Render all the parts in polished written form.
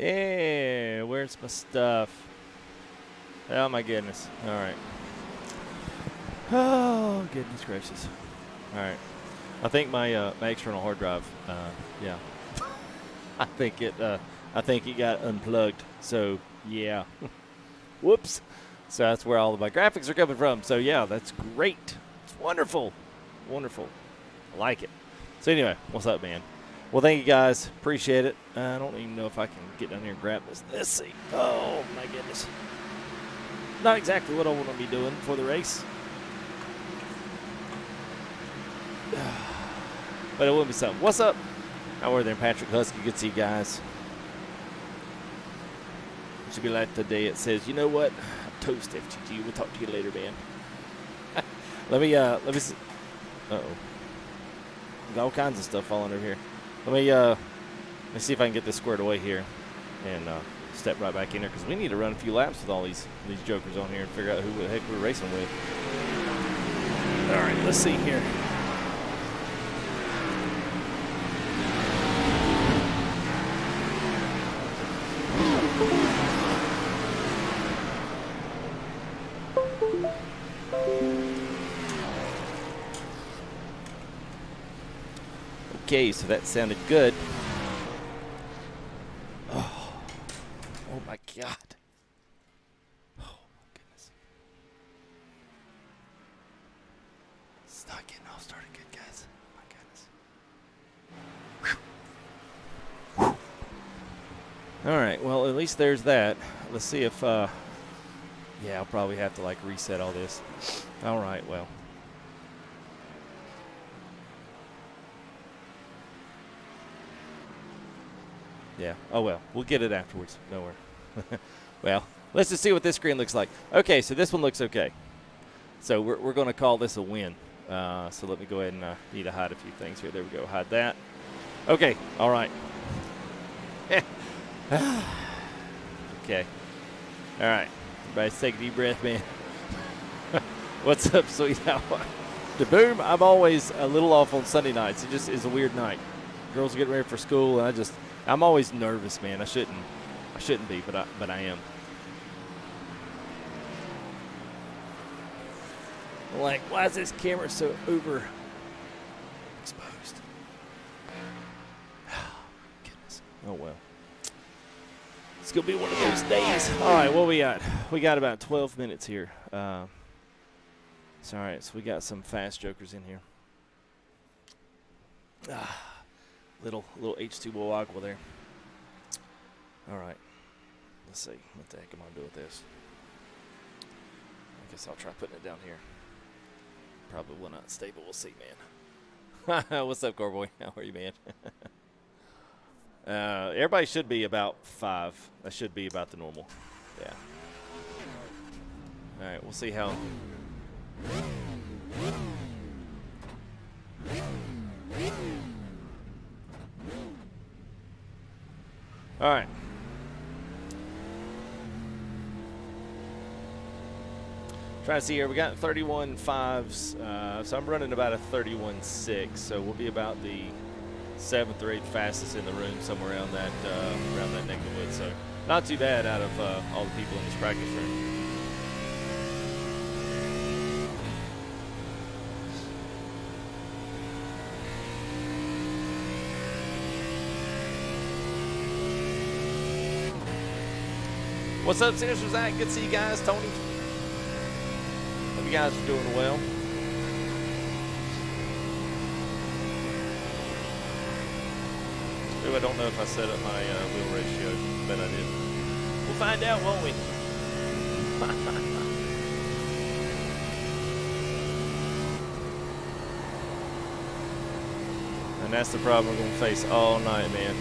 Yeah, where's my stuff? Oh my goodness. All right. Oh goodness gracious. All right. I think my my external hard drive. Yeah. I think it got unplugged. So yeah. Whoops. So that's where all of my graphics are coming from. So yeah, that's great. It's wonderful. Wonderful. I like it. So anyway, what's up, man? Well, thank you guys. Appreciate it. I don't even know if I can get down here and grab this. Let's see. Oh my goodness. Not exactly what I want to be doing for the race. But it will be something. What's up? How are there, Patrick Husky? Good to see you guys. It should be like the day it says, you know what? I'm toast, FTG. We'll talk to you later, man. let me see. Uh-oh. Got all kinds of stuff falling over here. Let me see if I can get this squared away here and step right back in there, because we need to run a few laps with all these jokers on here and figure out who the heck we're racing with. All right, let's see here. Okay, so that sounded good. Oh my God. Oh my goodness. It's not getting all started good, guys. Oh my goodness. Whew. All right, well, at least there's that. Let's see if, yeah, I'll probably have to like reset all this. All right, well. Yeah. Oh, well. We'll get it afterwards. Don't worry. Well, let's just see what this screen looks like. Okay, so this one looks okay. So we're going to call this a win. So let me go ahead and need to hide a few things here. There we go. Hide that. Okay. All right. Okay. All right. Everybody take a deep breath, man. What's up, sweetheart? The boom, I'm always a little off on Sunday nights. It just is a weird night. Girls are getting ready for school, and I'm always nervous, man. I shouldn't be, but I am. Like, why is this camera so overexposed? Goodness. Oh well. It's gonna be one of those days. All right, what we got? We got about 12 minutes here. It's all right. So we got some fast jokers in here. Little H2O aqua there. All right. Let's see. What the heck am I going to do with this? I guess I'll try putting it down here. Probably will not stay, but we'll see, man. What's up, Carboy? How are you, man? Everybody should be about 5. That should be about the normal. Yeah. All right. We'll see how. All right. Trying to see here. We got 31.5s. So I'm running about a 31.6. So we'll be about the 7th or 8th fastest in the room, somewhere around that neck of the woods. So not too bad out of all the people in this practice room. What's up, Sinister Zach? Good to see you guys. Tony. Hope you guys are doing well. Ooh, I don't know if I set up my wheel ratio. I bet I did. We'll find out, won't we? And that's the problem we're going to face all night, man.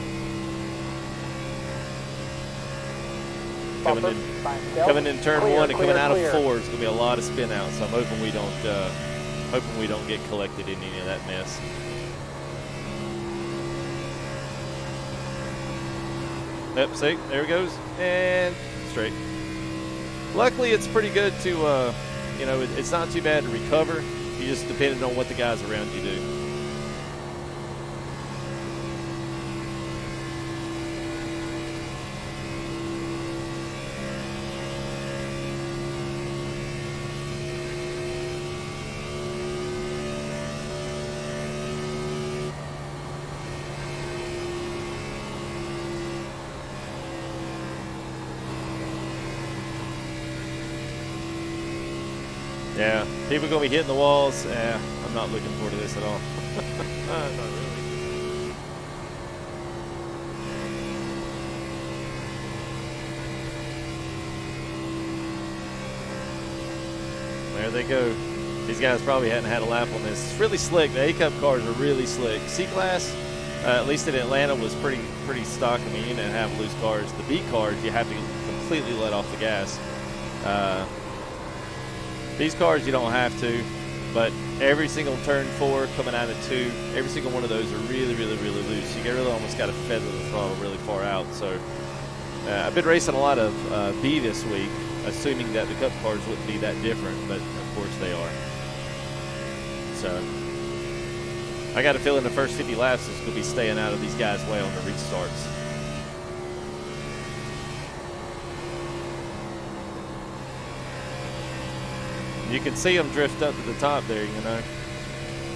Coming in turn one and coming out of 4 is going to be a lot of spin outs. So I'm hoping we don't get collected in any of that mess. Yep, see, there it goes, and straight. Luckily, it's pretty good to, you know, it's not too bad to recover. You just depending on what the guys around you do. Yeah, people gonna be hitting the walls. Yeah, I'm not looking forward to this at all. Not really. There they go. These guys probably hadn't had a lap on this. It's really slick. The A-Cup cars are really slick. C-Class, at least in Atlanta, was pretty stock. I mean, you didn't have loose cars. The B cars, you have to completely let off the gas. These cars, you don't have to, but every single turn 4 coming out of 2, every single one of those are really loose. You really almost got to feather the throttle really far out. So I've been racing a lot of B this week, assuming that the Cup cars wouldn't be that different, but of course they are. So I got a feeling the first 50 laps is going to be staying out of these guys' way on the restarts. You can see them drift up to the top there, you know.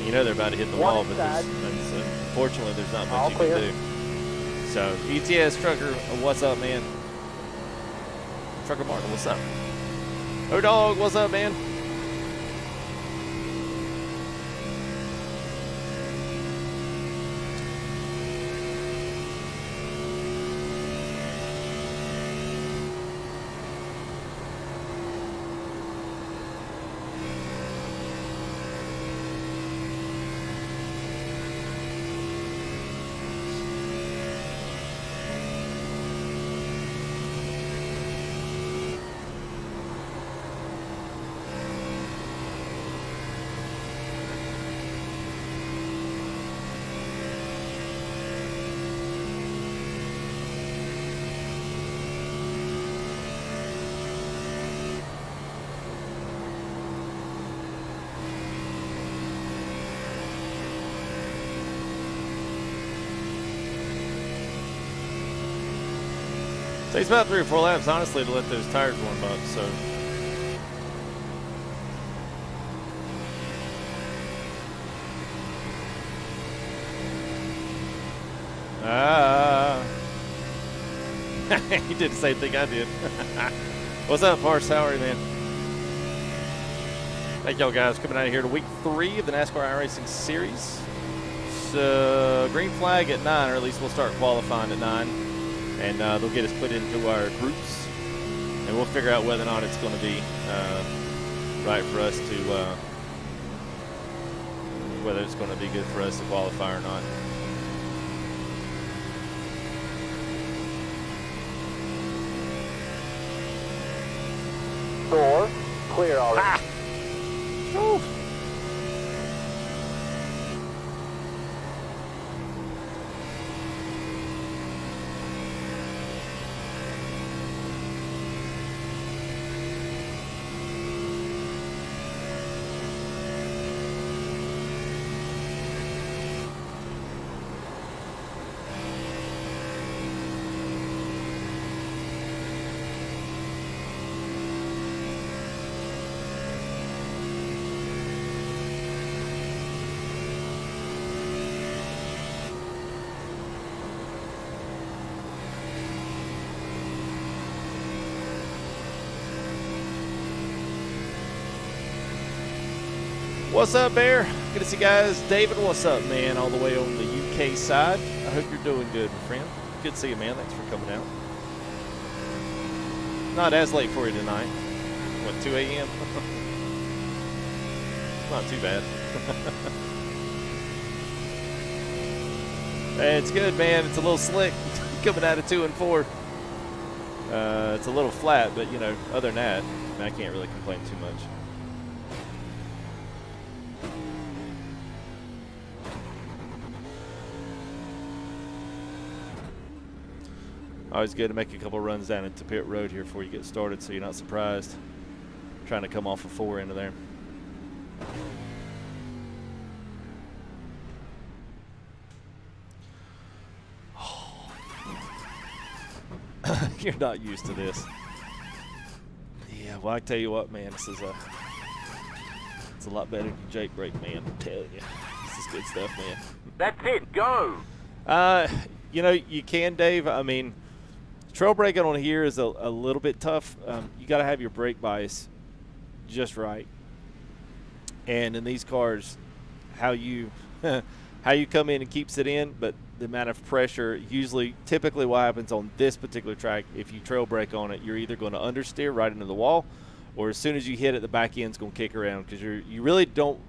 You know they're about to hit the wall, but unfortunately there's not much you can do. So, ETS Trucker, what's up, man? Trucker Martin, what's up? Oh, dog, what's up, man? Takes about 3 or 4 laps, honestly, to let those tires warm up. So, he did the same thing I did. What's up, Parse? How are you, man? Thank y'all guys coming out of here to week 3 of the NASCAR Iracing series. So, green flag at 9, or at least we'll start qualifying at 9. And they'll get us put into our groups, and we'll figure out whether or not it's going to be right for us to, whether it's going to be good for us to qualify or not. Door clear already. Ah! Whew. What's up, Bear? Good to see you guys. David, what's up, man? All the way on the UK side. I hope you're doing good, my friend. Good to see you, man. Thanks for coming out. Not as late for you tonight. What, 2 a.m.? Not too bad. Hey, it's good, man. It's a little slick coming out of 2 and 4. It's a little flat, but, you know, other than that, I can't really complain too much. Always good to make a couple runs down into pit road here before you get started, so you're not surprised. Trying to come off a 4 into there. You're not used to this. Yeah, well, I tell you what, man, this is it's a lot better than Jake Brake, man. I'm telling you, this is good stuff, man. That's it. Go. You know, you can, Dave. I mean, trail braking on here is a little bit tough. You got to have your brake bias just right. And in these cars, how you how you come in and keeps it in, but the amount of pressure, typically what happens on this particular track, if you trail brake on it, you're either going to understeer right into the wall, or as soon as you hit it, the back end's going to kick around, because you really don't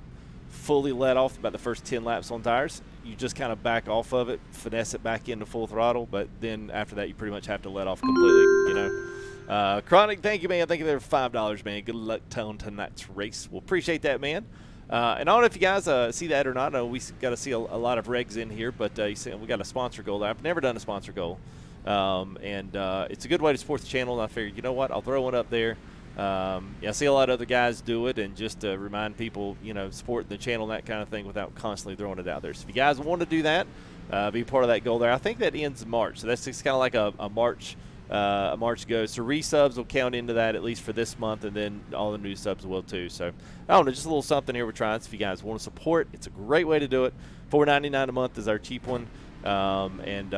fully let off about the first 10 laps on tires. You just kind of back off of it, finesse it back into full throttle, but then after that, you pretty much have to let off completely, you know. Chronic, thank you, man. Thank you there for $5, man. Good luck on tonight's race. We'll appreciate that, man. And I don't know if you guys see that or not. I know we got to see a lot of regs in here, but you see, we got a sponsor goal. I've never done a sponsor goal, and it's a good way to support the channel. And I figured, you know what, I'll throw one up there. Yeah, I see a lot of other guys do it, and just to remind people, you know, supporting the channel and that kind of thing without constantly throwing it out there. So if you guys want to do that, be part of that goal there. I think that ends March, so that's just kind of like a March. March goes. So resubs will count into that at least for this month, and then all the new subs will too. So I don't know, just a little something here we're trying. So if you guys want to support, it's a great way to do it. $4.99 a month is our cheap one, and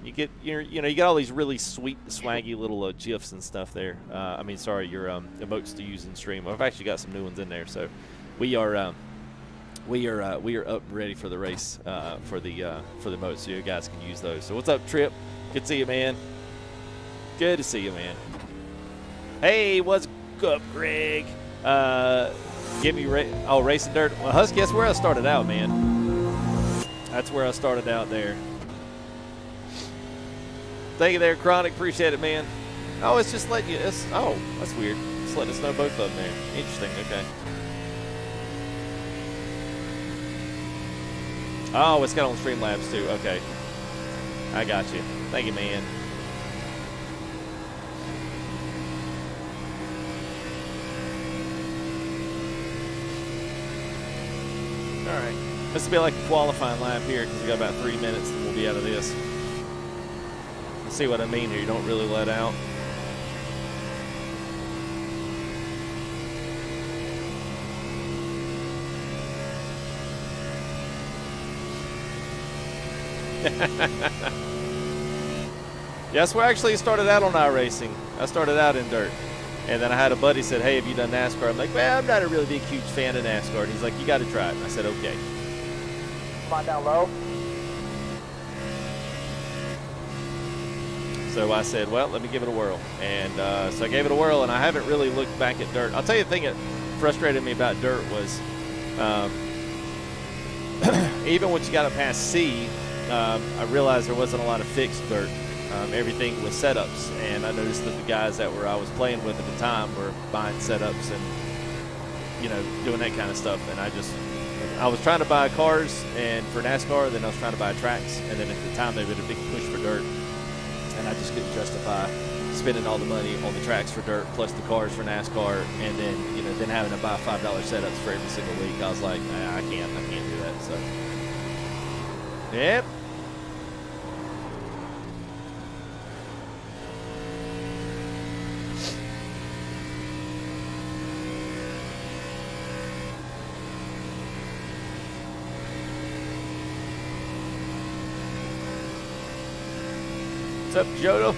you get you get all these really sweet, swaggy little GIFs and stuff there. I mean, sorry, your emotes to use in stream. I've actually got some new ones in there. So we are up and ready for the race for the emotes, so you guys can use those. So what's up, Trip? Good to see you, man. Good to see you, man. Hey, what's up, Greg? Give me Racing Dirt. Well, Husky, that's where I started out, man. That's where I started out there. Thank you there, Chronic. Appreciate it, man. Oh, it's just letting you. Oh, that's weird. It's letting us know both of them there. Interesting. Okay. Oh, it's got on Streamlabs too. Okay. I got you. Thank you, man. All right, this will be like a qualifying lap here because we got about 3 minutes and we'll be out of this. Let's see what I mean here. You don't really let out. Yes, we actually started out on iRacing. I started out in dirt. And then I had a buddy said, hey, have you done NASCAR? I'm like, well, I'm not a really big, huge fan of NASCAR. And he's like, you got to try it. And I said, okay. Come on down low. So I said, well, let me give it a whirl. And so I gave it a whirl, and I haven't really looked back at dirt. I'll tell you the thing that frustrated me about dirt was even once you got it past C, I realized there wasn't a lot of fixed dirt. Everything was setups, and I noticed that the guys that I was playing with at the time were buying setups and, you know, doing that kind of stuff. And I was trying to buy cars and for NASCAR, then I was trying to buy tracks, and then at the time they had a big push for dirt, and I just couldn't justify spending all the money on the tracks for dirt plus the cars for NASCAR, and then, you know, then having to buy $5 setups for every single week. I was like, nah, I can't do that. So, yep. What's up, Jodo?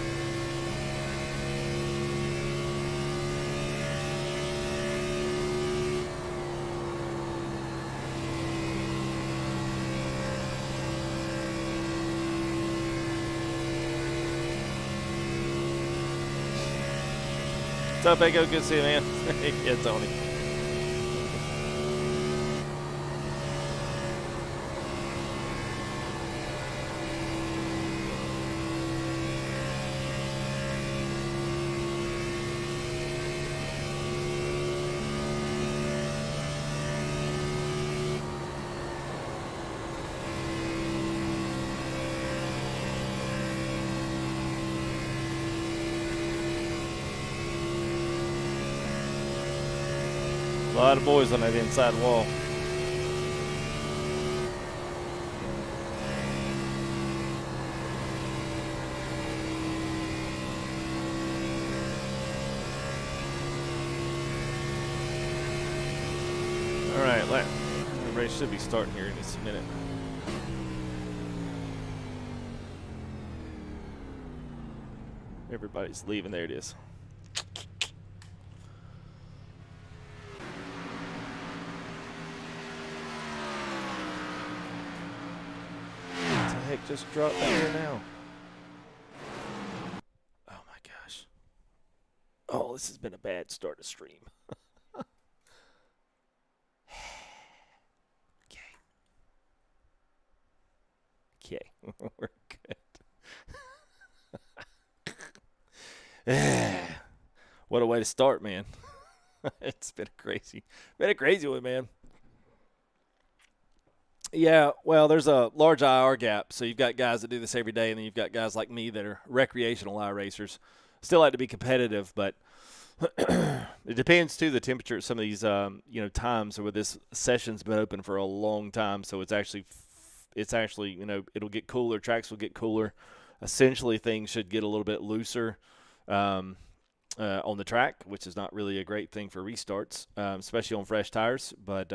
What's up, Echo? Good to see you, man. Yeah, Tony. A lot of boys on that inside wall. All right, the race should be starting here in just a minute. Everybody's leaving. There it is. heck just dropped down here now? Oh my gosh. Oh, this has been a bad start to stream. Okay. We're good. What a way to start, man. It's been a crazy one, man. Yeah, well, there's a large IR gap, so you've got guys that do this every day, and then you've got guys like me that are recreational iRacers. Still like to be competitive, but it depends too the temperature at some of these times where this session's been open for a long time, so it's actually it'll get cooler, tracks will get cooler. Essentially, things should get a little bit looser on the track, which is not really a great thing for restarts, especially on fresh tires. But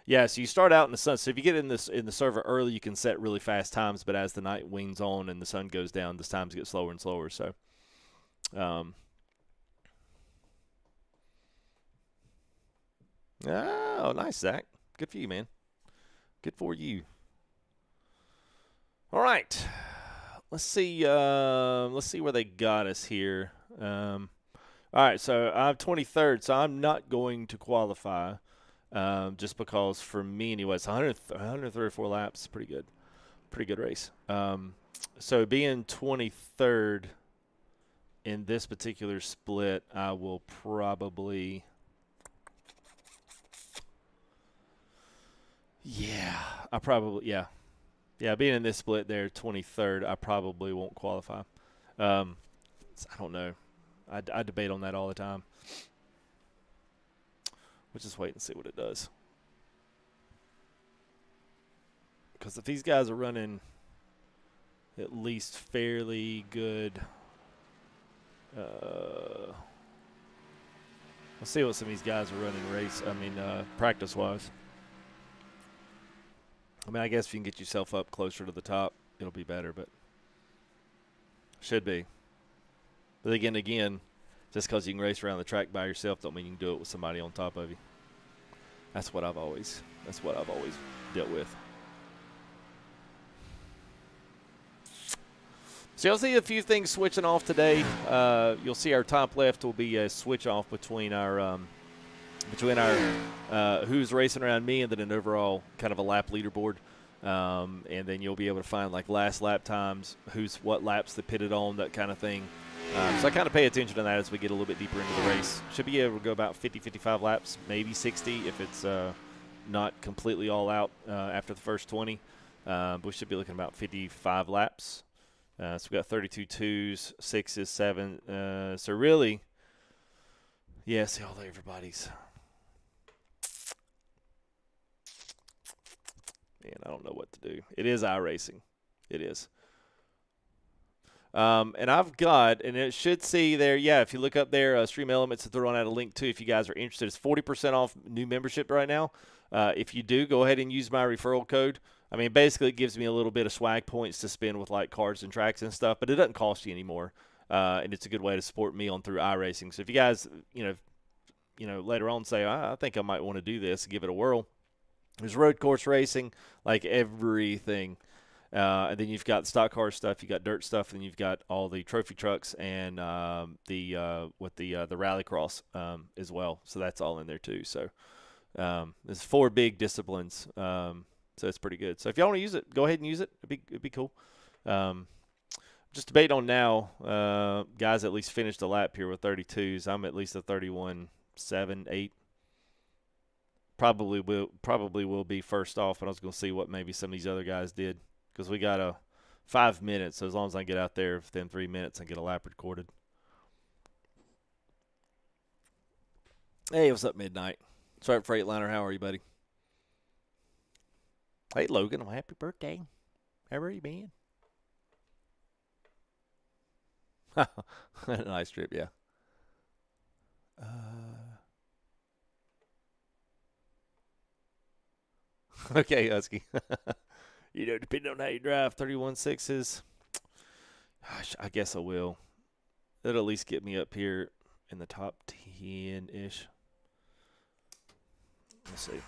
yeah, so you start out in the sun. So if you get in the server early, you can set really fast times. But as the night wanes on and the sun goes down, the times get slower and slower. So, oh, nice, Zach. Good for you, man. Good for you. All right, let's see where they got us here. All right, so I'm 23rd, so I'm not going to qualify. Just because for me anyways, 134 laps, pretty good race. So being 23rd in this particular split, I will probably, being in this split there, 23rd, I probably won't qualify. I don't know. I debate on that all the time. We'll just wait and see what it does. Because if these guys are running at least fairly good, let's see what some of these guys are running practice-wise. I mean, I guess if you can get yourself up closer to the top, it'll be better, but should be. But again, just because you can race around the track by yourself don't mean you can do it with somebody on top of you. That's what I've always dealt with. So you'll see a few things switching off today. You'll see our top left will be a switch off between our who's racing around me and then an overall kind of a lap leaderboard. And then you'll be able to find like last lap times, what laps they pitted on, that kind of thing. So I kind of pay attention to that as we get a little bit deeper into the race. Should be able to go about 50, 55 laps, maybe 60 if it's not completely all out after the first 20. But we should be looking about 55 laps. So we've got 32 twos, 6s, 7. So really, yeah, see all everybody's. Man, I don't know what to do. It is iRacing. It is. And I've got, and it should see there, yeah, if you look up there, Stream Elements, throwing out a link too if you guys are interested. It's 40% off new membership right now. If you do, go ahead and use my referral code. I mean, basically it gives me a little bit of swag points to spend with like cards and tracks and stuff, but it doesn't cost you anymore. And it's a good way to support me on through iRacing. So if you guys, later on say, I think I might want to do this, give it a whirl. There's road course racing, like everything. And then you've got stock car stuff, you got dirt stuff, and you've got all the trophy trucks and the rallycross as well. So that's all in there too. So there's 4 big disciplines. So it's pretty good. So if y'all want to use it, go ahead and use it. It'd be cool. Just debate on now. Guys at least finished a lap here with 32s. I'm at least a 31.7, 8. Probably will be first off, but I was going to see what maybe some of these other guys did. Because we got a 5 minutes, so as long as I can get out there within 3 minutes and get a lap recorded. Hey, what's up, Midnight? Sorry, Freightliner. How are you, buddy? Hey, Logan. Well, happy birthday. How are you, man? Nice trip, yeah. Okay, Husky. Depending on how you drive, 31.6s. Gosh, I guess I will. That'll at least get me up here in the top 10-ish. Let's see.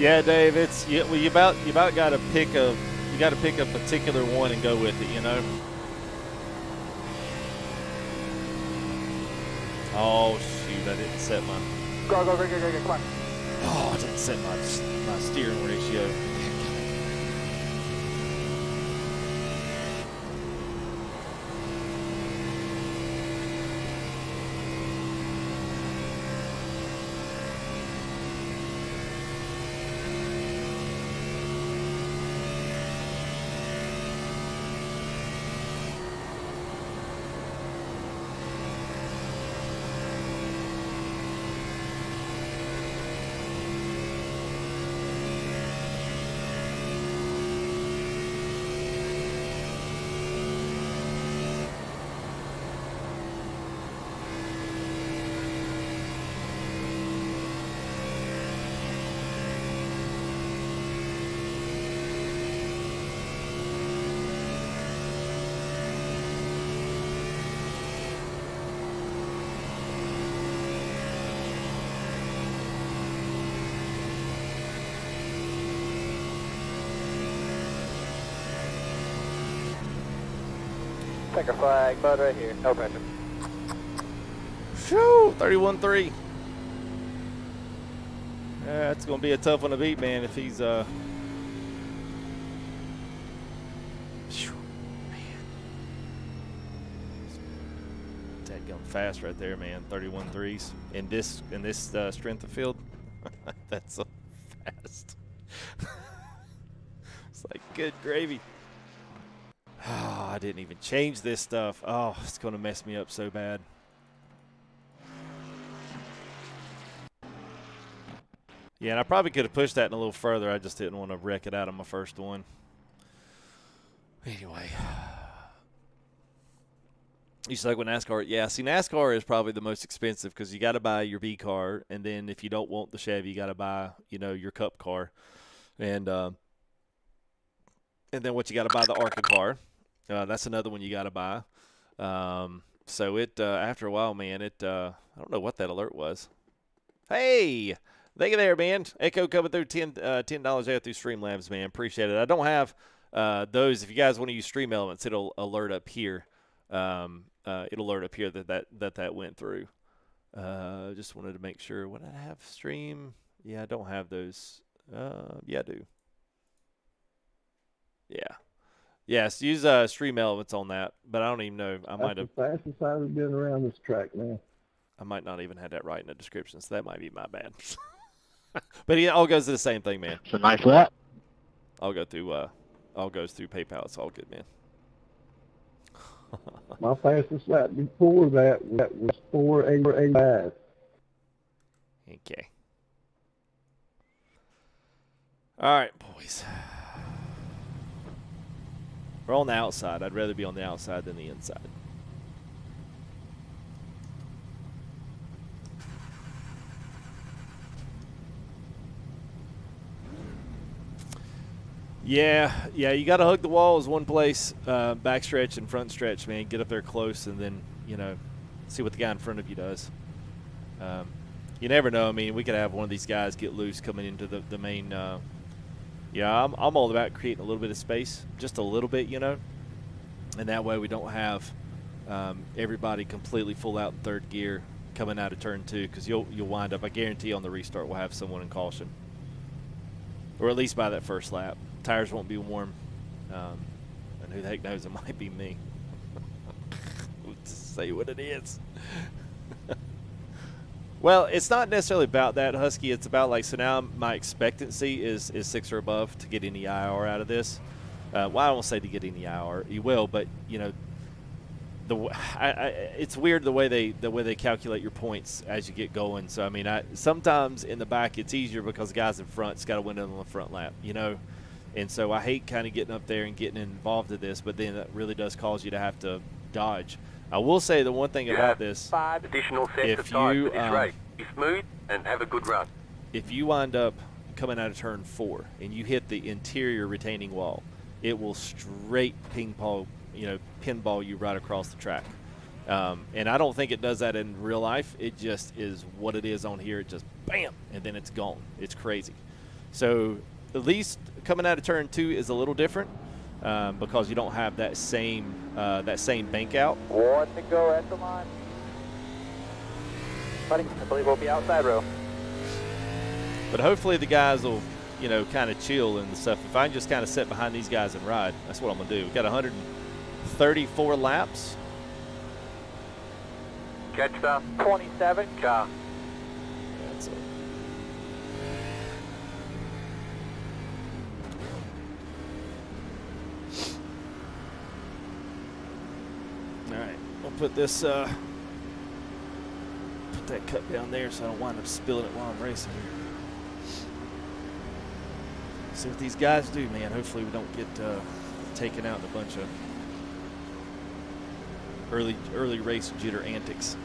Yeah, Dave, it's well, you about got to pick a particular one and go with it, you know. Oh shoot, I didn't set my. Go, come on. Oh, I didn't set my steering ratio. Checker flag, bud right here. No pressure. Shoo, 31.3. That's gonna be a tough one to beat, man. If he's Shoo, man. That going fast right there, man. 31.3s in this strength of field. That's so fast. It's like good gravy. Oh, I didn't even change this stuff. Oh, it's going to mess me up so bad. Yeah, and I probably could have pushed that in a little further. I just didn't want to wreck it out on my first one. Anyway. You suck with NASCAR? Yeah, see, NASCAR is probably the most expensive because you got to buy your B car, and then if you don't want the Chevy, you got to buy, you know, your Cup car. And then what you got to buy the ARCA car. That's another one you got to buy. So it after a while, man, I don't know what that alert was. Hey, thank you there, man. Echo coming through $10 there through Streamlabs, man. Appreciate it. I don't have those. If you guys want to use Stream Elements, it'll alert up here. It'll alert up here that went through. Just wanted to make sure. What I have Stream? Yeah, I don't have those. Yeah, I do. Yeah. Yes, use Stream Elements on that, but I don't even know. I might have. That's the fastest I've been around this track, man. I might not even have that right in the description, so that might be my bad. But it all goes to the same thing, man. It's a nice lap. All goes through PayPal. It's all good, man. My fastest lap before that was 4:85. Okay. All right, boys. We're on the outside. I'd rather be on the outside than the inside. Yeah, you got to hug the walls one place, back stretch and front stretch, man. Get up there close and then, you know, see what the guy in front of you does. You never know. I mean, we could have one of these guys get loose coming into the main. Yeah, I'm all about creating a little bit of space, just a little bit, you know. And that way we don't have everybody completely full out in third gear coming out of turn 2, because you'll wind up, I guarantee on the restart we'll have someone in caution. Or at least by that first lap. Tires won't be warm. And who the heck knows, it might be me. Just say what it is. Well, it's not necessarily about that, Husky. It's about, like, so now my expectancy is 6 or above to get any IR out of this. Well, I won't say to get any IR. You will, but, you know, it's weird the way they calculate your points as you get going. So, I mean, sometimes in the back it's easier because the guys in front's got to win it on the front lap, you know. And so I hate kind of getting up there and getting involved in this, but then that really does cause you to have to dodge. I will say the one thing about this, 5 additional sets of tires for this race. Be smooth and have a good run. If you wind up coming out of turn 4 and you hit the interior retaining wall, it will straight pinball you right across the track. And I don't think it does that in real life. It just is what it is on here. It just bam, and then it's gone. It's crazy. So at least coming out of turn 2 is a little different because you don't have that same bank out. 1 to go at the line. Buddy, I believe we'll be outside row. But hopefully the guys will, you know, kind of chill and stuff. If I can just kind of sit behind these guys and ride, that's what I'm going to do. We've got 134 laps. Catch stop. 27. Car. That's it. All right, we'll put this, put that cup down there so I don't wind up spilling it while I'm racing here. See what these guys do, man. Hopefully we don't get taken out in a bunch of early race jitter antics.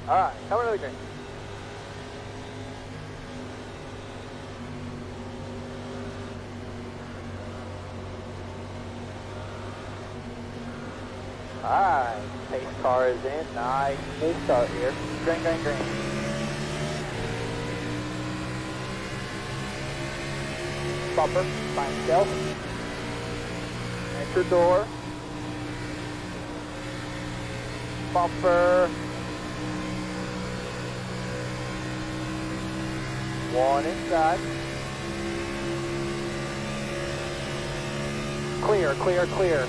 All right, coming to the green. All right, pace car is in. Nice smooth start here. Green, green, green. Bumper, find stealth. Enter door. Bumper. 1 inside. Clear, clear, clear.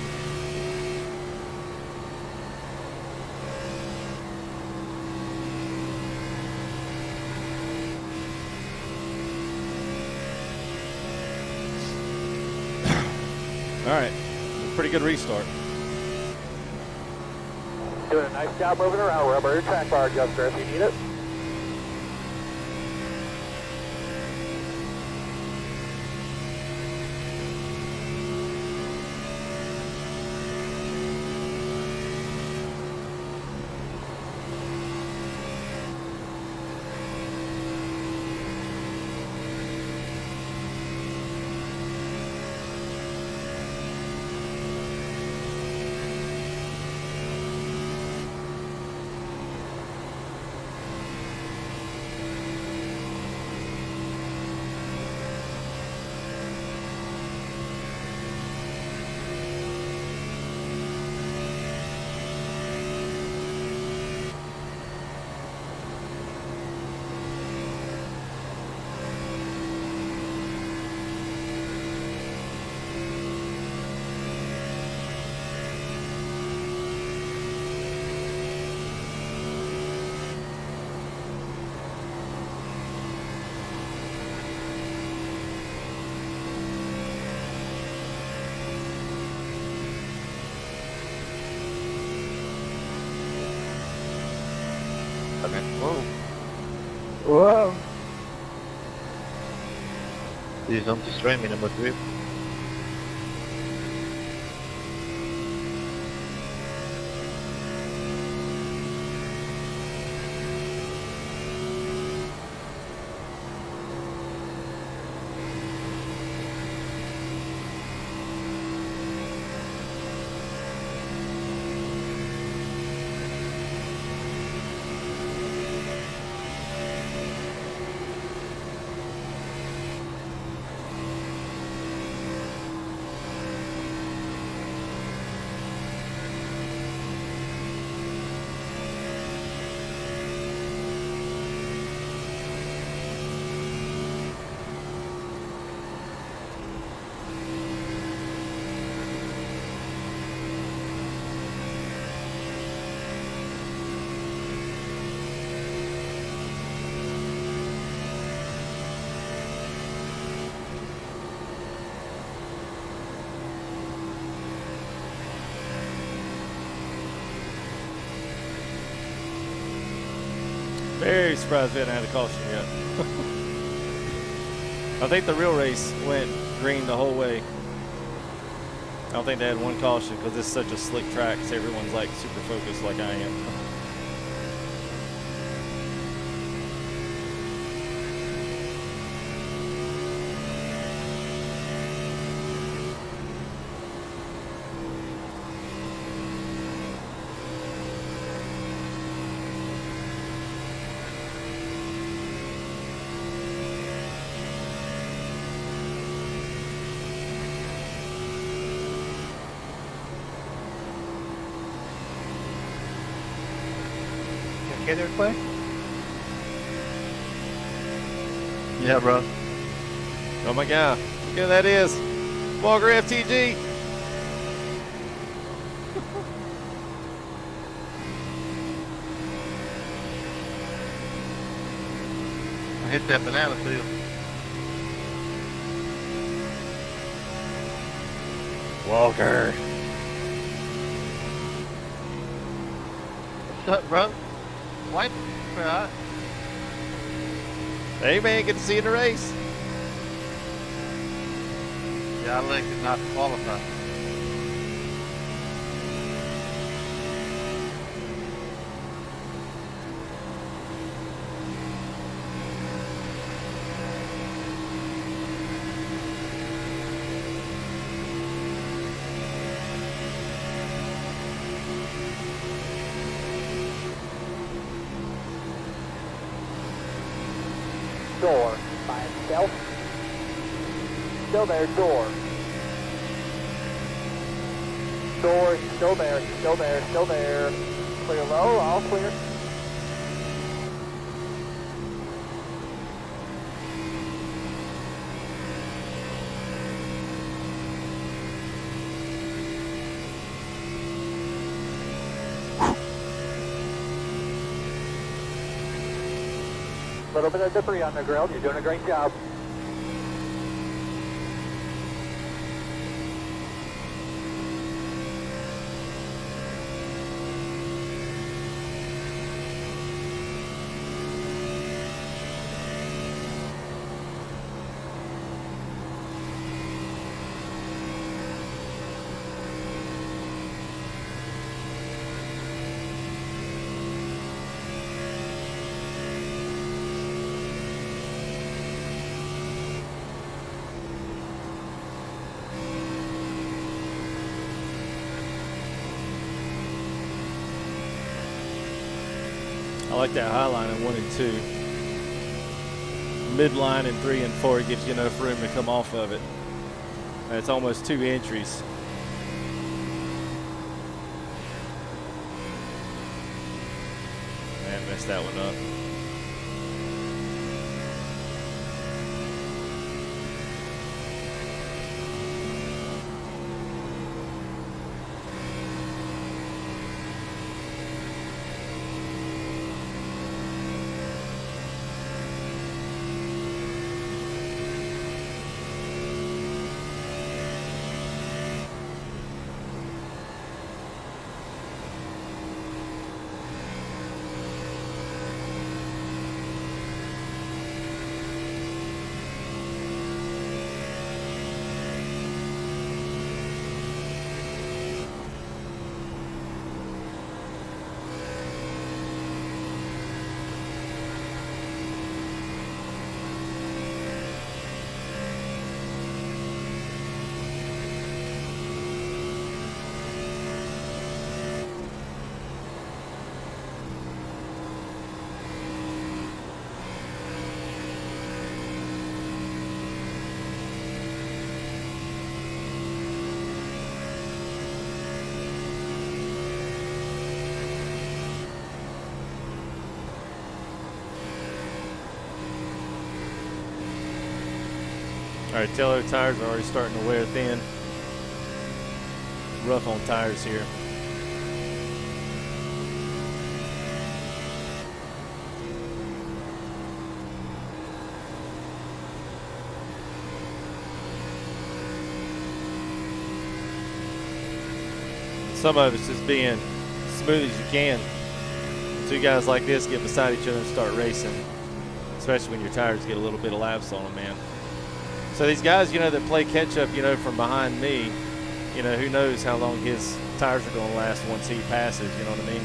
All right, pretty good restart. Doing a nice job moving around. Rubber your track bar adjuster if you need it. Whoa. This is on the streaming number 3. Very surprised we hadn't had a caution yet. I think the real race went green the whole way. I don't think they had one caution because it's such a slick track, so everyone's like super focused like I am. okay there, Clay? Yeah, bro. Oh my God, look who that is. Walker FTG. I hit that banana peel. Walker. What's up, bro? White, right? Hey man, good to see you in the race. Yeah, I elected not to qualify. Door by itself. Still there, door. Door, still there, still there, still there. Clear low, all clear. Little bit of debris on the grill. You're doing a great job. I like that high line in 1 and 2. Midline in 3 and 4 gives you enough room to come off of it. And it's almost 2 entries. Man, messed that one up. All right, tailor tires are already starting to wear thin. Rough on tires here. Some of it's just being smooth as you can. Two guys like this get beside each other and start racing, especially when your tires get a little bit of lapse on them, man. So these guys, you know, that play catch up, you know, from behind me, you know, who knows how long his tires are going to last once he passes, you know what I mean?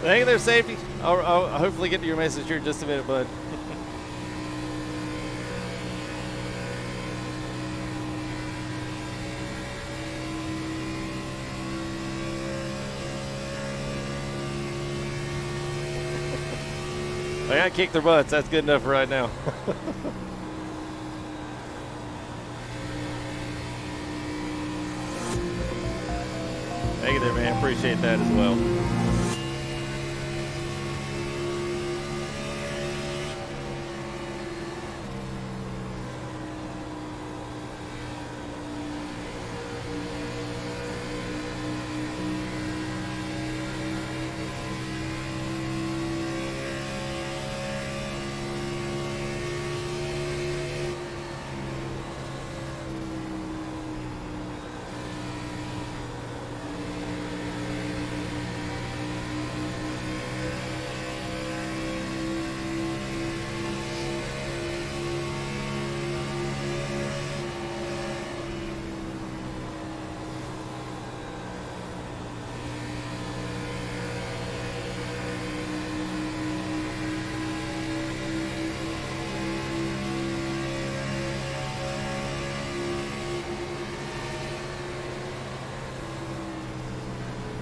Hang in there, safety. I'll hopefully get to your message here in just a minute, bud. I gotta kick their butts. That's good enough for right now. Thank you there, man. Appreciate that as well.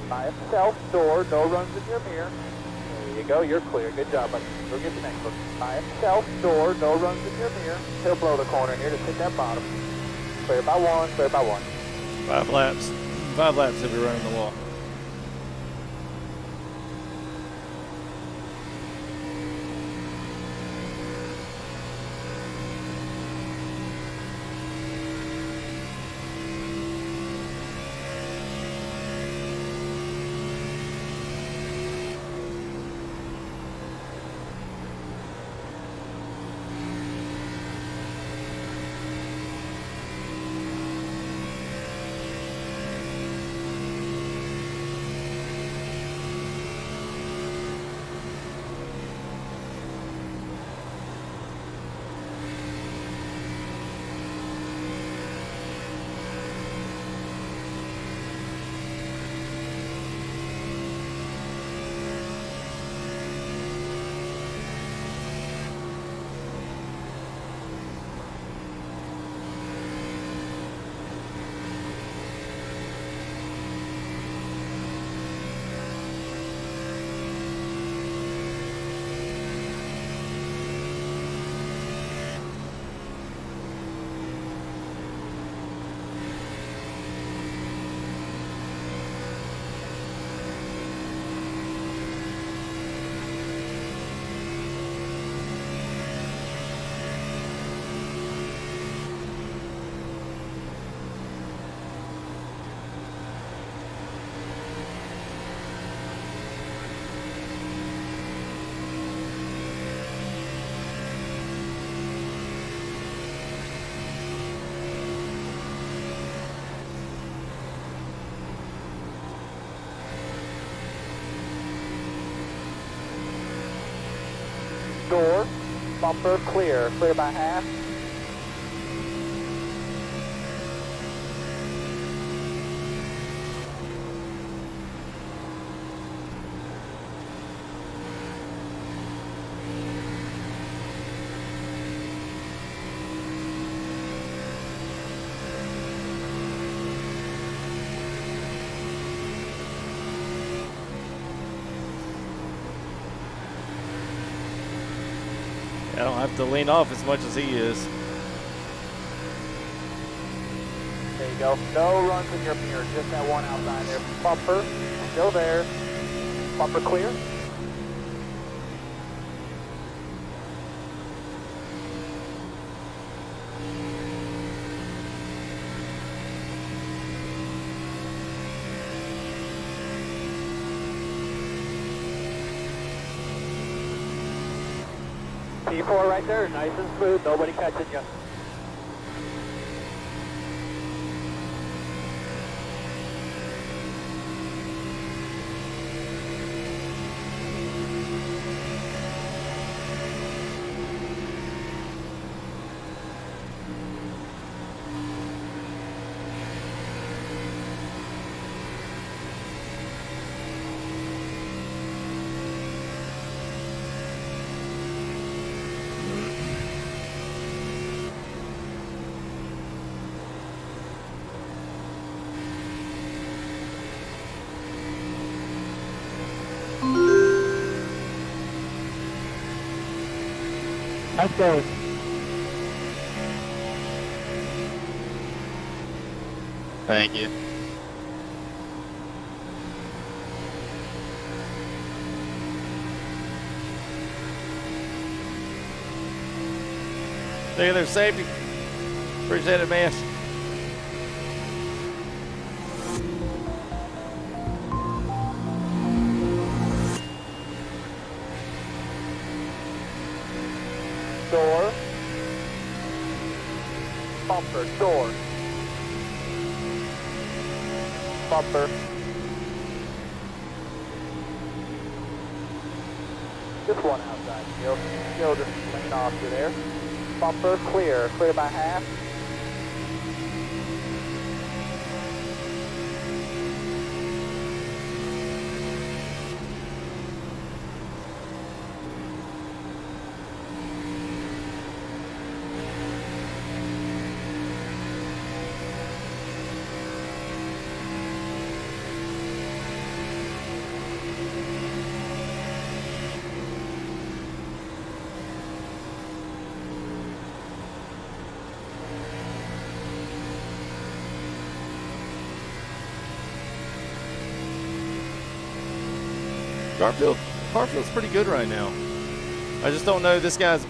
By itself, door, no runs in your mirror. There you go, you're clear. Good job, buddy. Go get the next one. By itself, door, no runs in your mirror. He'll blow the corner here, just hit that bottom. Clear by one, clear by one. 5 laps. 5 laps if you're running the wall. Door, bumper clear, clear by half. I don't have to lean off as much as he is. There you go. No runs in your mirror, just that one outside there. Bumper, still there. Bumper clear. P4 right there, nice and smooth, nobody catching you. Let's go. Thank you. Look at their safety. Appreciate it, man. Door. Bumper, door. Bumper. Just one outside. You'll just lean off through there. Bumper, clear. Clear by half. Car feels pretty good right now. I just don't know this guy's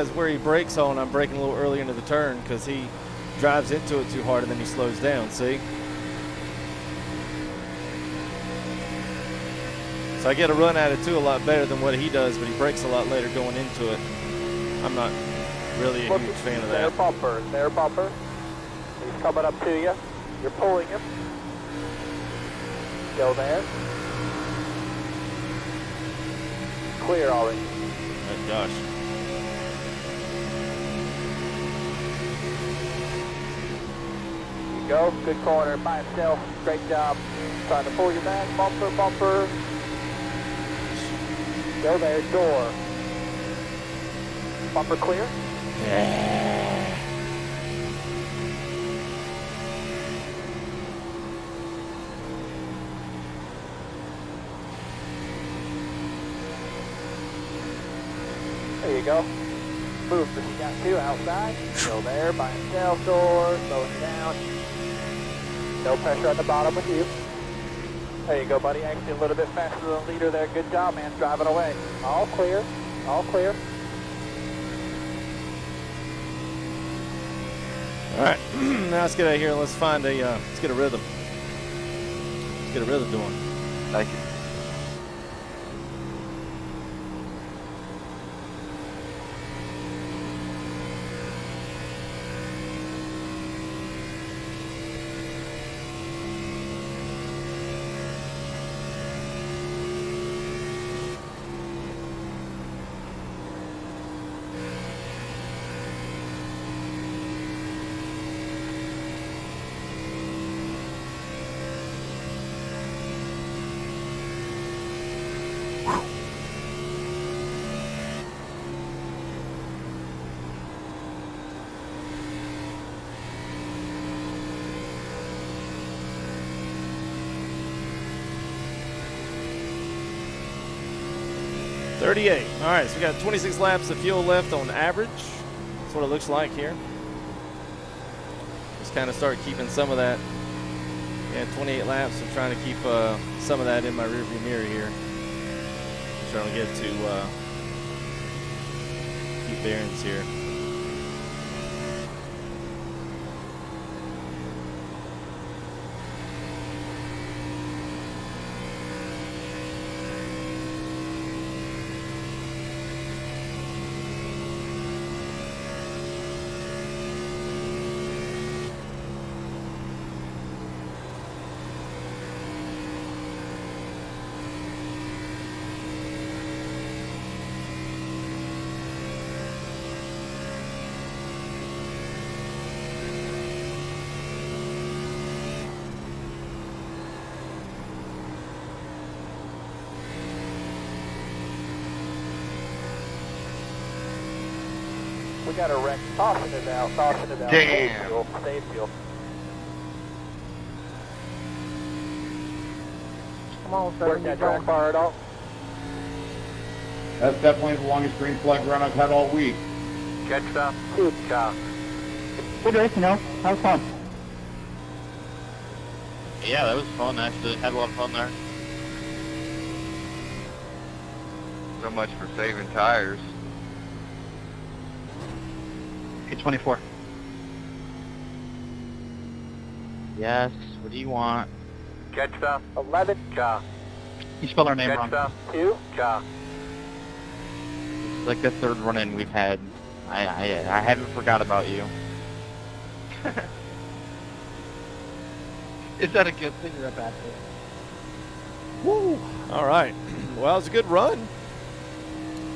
where he brakes on. I'm braking a little early into the turn because he drives into it too hard and then he slows down. See? So I get a run at it too a lot better than what he does, but he brakes a lot later going into it. I'm not really a huge fan of that. Their bumper. He's coming up to you. You're pulling him. Go there. Clear already. Oh, gosh. You go. Good corner by itself. Great job. Trying to pull you back. Bumper, bumper. Go there. Door. Bumper clear. There you go. Move if you got two outside. Go there by himself, door, slow it down. No pressure at the bottom with you. There you go, buddy. Actually a little bit faster than the leader there. Good job, man. Driving away. All clear. All clear. All right, now let's get out of here and let's find a, let's get a rhythm. Let's get a rhythm doing. Thank you. All right, so we got 26 laps of fuel left on average. That's what it looks like here. Just kind of start keeping some of that. Yeah, 28 laps. I'm trying to keep some of that in my rearview mirror here. Trying to get to keep bearings here. We got a wreck. Tossing it out. Tossing it out. Damn. Save fuel. Come on, sir. Work that track far at all. That's definitely the longest green flag run I've had all week. Catch stop. 2 car. Good race, That was fun. Yeah, that was fun, actually. Had a lot of fun there. So much for saving tires. H24. Yes, what do you want? Catch stop. 11 car. You spelled our name Catch wrong. stop. 2 car. It's like the third run-in we've had. I haven't forgot about you. Is that a good thing or a bad thing? Woo! All right. Well, it was a good run.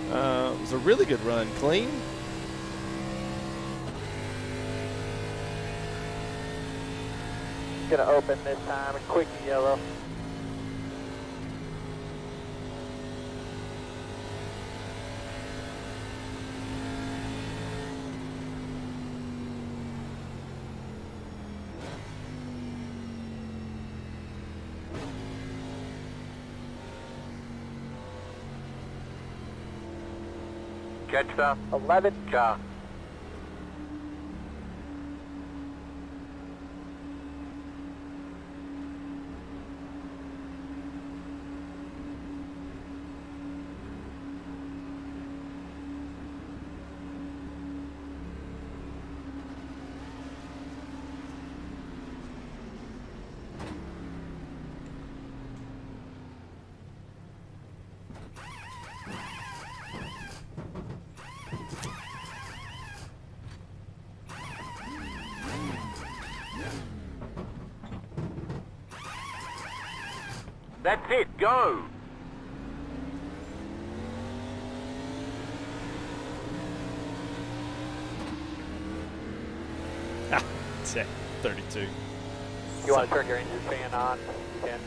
It was a really good run. Clean. Gonna open this time, a quick yellow. Catch stop. 11 car. That's it, go! Ah, 32. You want to turn your engine fan on? You can.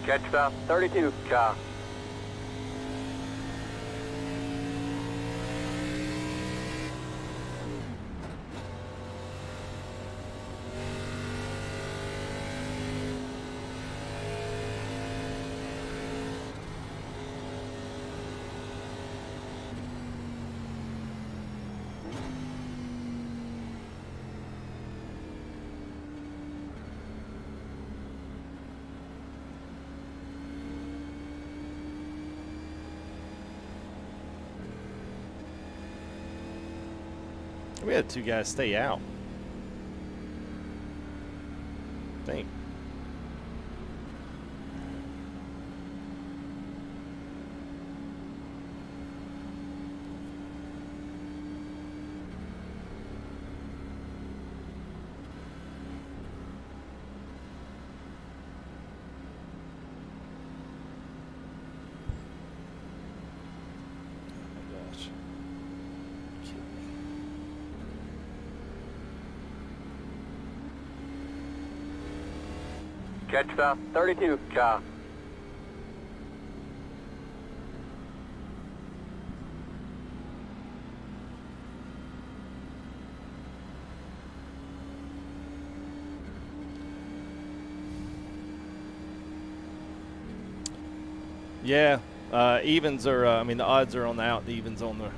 Catch stop. 32 car. We had 2 guys stay out. I think. Catch stop. 32 car. Yeah, evens are, I mean, the odds are on the out, the evens on the,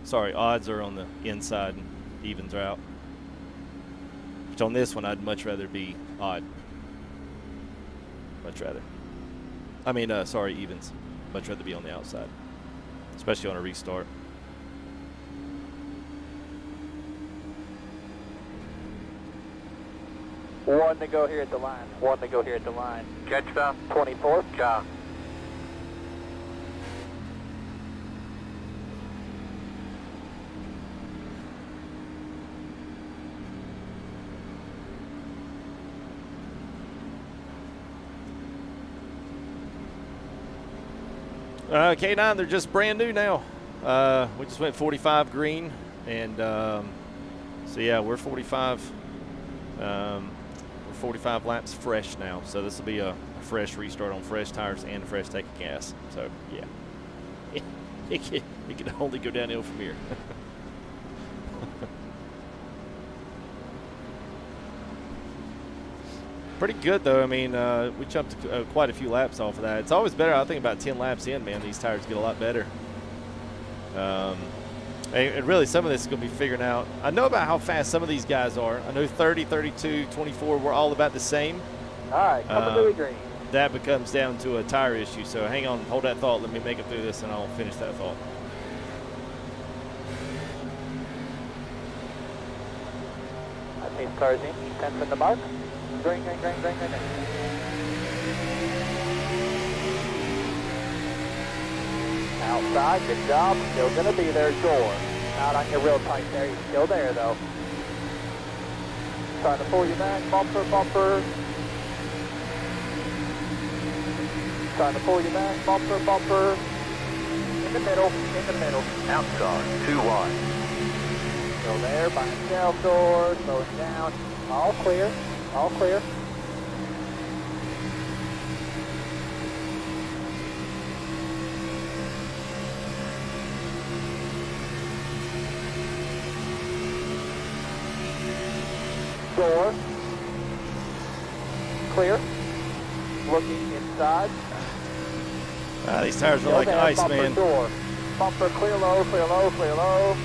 sorry, odds are on the inside and evens are out. Which on this one, I'd much rather be odd. Much rather. I mean, sorry, evens. Much rather be on the outside, especially on a restart. One to go here at the line. One to go here at the line. Catch stop. 24 car. K9, they're just brand new now. We just went 45 green, and so yeah, we're 45. We're 45 laps fresh now, so this will be a fresh restart on fresh tires and a fresh tank of gas. So yeah, it can only go downhill from here. Pretty good, though. I mean, we jumped quite a few laps off of that. It's always better. I think about 10 laps in, man, these tires get a lot better. And really, some of this is going to be figuring out. I know about how fast some of these guys are. I know 30, 32, 24, we're all about the same. All right, coming to the green. That becomes down to a tire issue. So hang on, hold that thought. Let me make it through this, and I'll finish that thought. I see cars in, 10 in the mark. Green, green, green, green, green, green. Outside, good job. Still going to be there, door. Not on your real tight there. You're still there, though. Trying to pull you back. Bumper, bumper. Trying to pull you back. Bumper, bumper. In the middle, in the middle. Outside, too wide. Still there, by yourself, door. Slowing down. All clear. All clear. Door. Clear. Looking inside. These tires are like ice, bumper, man. Door. Bumper, clear low, clear low, clear low.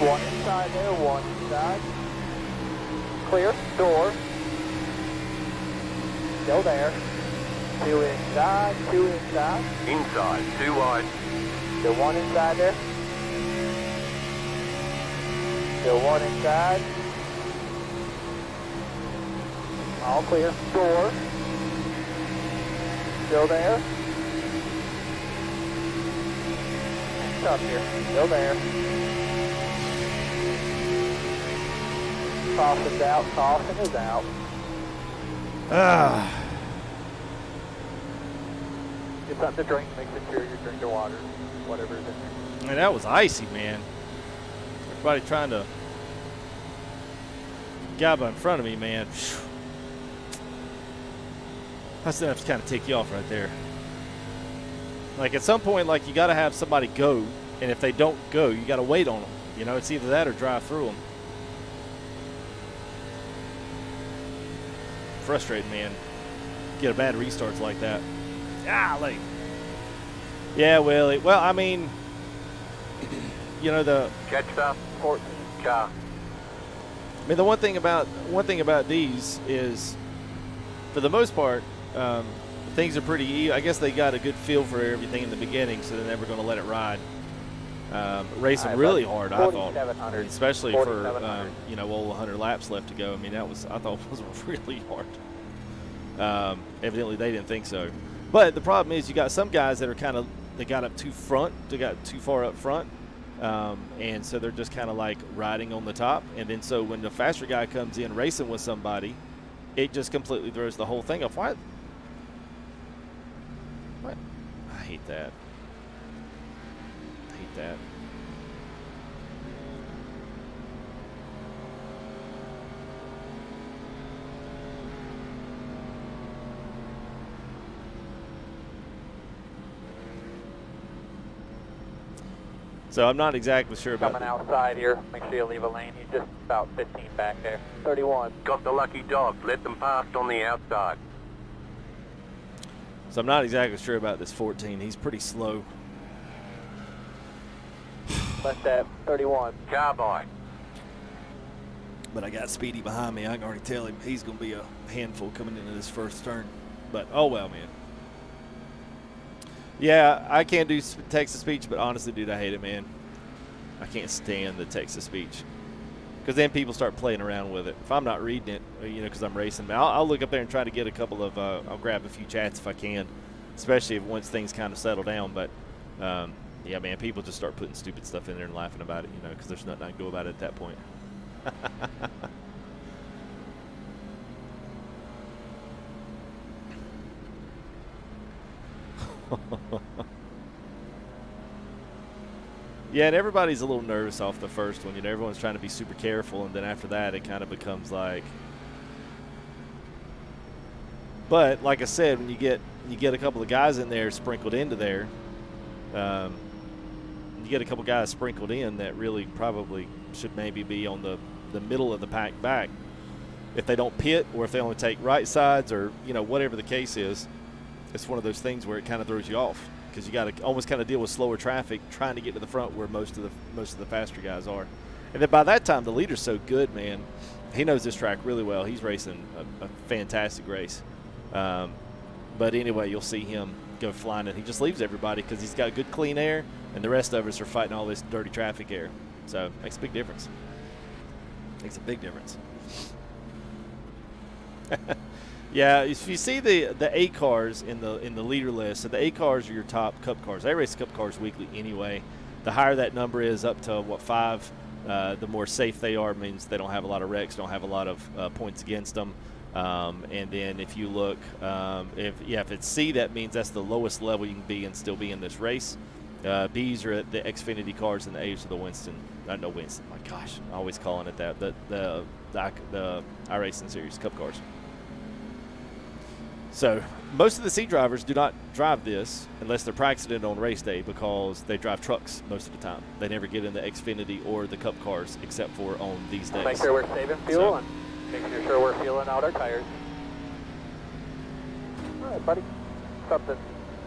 One inside there, one inside. Clear, door. Still there. Two inside, two inside. Inside, too wide. Still one inside there. Still one inside. All clear. Door. Still there. Up here. Still there. Caution's out. Caution is out. Get something to drink. Make sure you drink your water. Whatever is in there. Man, that was icy, man. Everybody trying to gab in front of me, man. That's enough to kind of take you off right there. Like at some point, like you got to have somebody go, and if they don't go, you got to wait on them. You know, it's either that or drive through them. Frustrating, man. Get a bad restarts like that. Golly. Yeah, Willie. Well, I mean, you know the. Catch up. 14 car. I mean, the one thing about these is, for the most part, things are pretty. I guess they got a good feel for everything in the beginning, so they're never going to let it ride. Racing really hard, I thought, especially for you know, all 100 laps left to go. I mean, I thought was really hard. Evidently, they didn't think so. But the problem is, you got some guys that are they got up too front, they got too far up front, and so they're just kind of like riding on the top. And then so when the faster guy comes in racing with somebody, it just completely throws the whole thing off. What? I hate that. That. So I'm not exactly sure about coming outside here. Make sure you leave a lane. He's just about 15 back there. 31. Got the lucky dog. Let them pass on the outside. So I'm not exactly sure about this 14. He's pretty slow. Left that 31. Car by. But I got Speedy behind me. I can already tell him he's going to be a handful coming into this first turn. But, oh well, man. Yeah, I can't do text-to-speech, but honestly, dude, I hate it, man. I can't stand the text-to-speech. Because then people start playing around with it. If I'm not reading it, you know, because I'm racing, I'll look up there and try to get a couple of, I'll grab a few chats if I can, especially if once things kind of settle down. But, yeah, man, people just start putting stupid stuff in there and laughing about it, you know, because there's nothing I can do about it at that point. Yeah, and everybody's a little nervous off the first one. You know, everyone's trying to be super careful, and then after that, it kind of becomes like. But like I said, when you get a couple of guys in there sprinkled into there, you get a couple guys sprinkled in that really probably should maybe be on the middle of the pack back. If they don't pit, or if they only take right sides, or you know whatever the case is, it's one of those things where it kind of throws you off. Because you got to almost kind of deal with slower traffic trying to get to the front where most of the faster guys are. And then by that time, the leader's so good, man. He knows this track really well. He's racing a fantastic race. But anyway, you'll see him go flying, and he just leaves everybody because he's got good clean air, and the rest of us are fighting all this dirty traffic air. So it makes a big difference. Makes a big difference. Yeah, if you see the A cars in the leader list, so the A cars are your top cup cars. They race cup cars weekly anyway. The higher that number is, up to what 5, the more safe they are. Means they don't have a lot of wrecks, don't have a lot of points against them. And then if you look, if it's C, that means that's the lowest level you can be and still be in this race. B's are the Xfinity cars, and the A's are the Winston. No Winston. My gosh, I'm always calling it that. The Iracing series cup cars. So most of the C drivers do not drive this unless they're practicing it on race day, because they drive trucks most of the time. They never get in the Xfinity or the Cup cars except for on these days. Make sure we're saving fuel and making sure we're fueling out our tires. All right, buddy. Something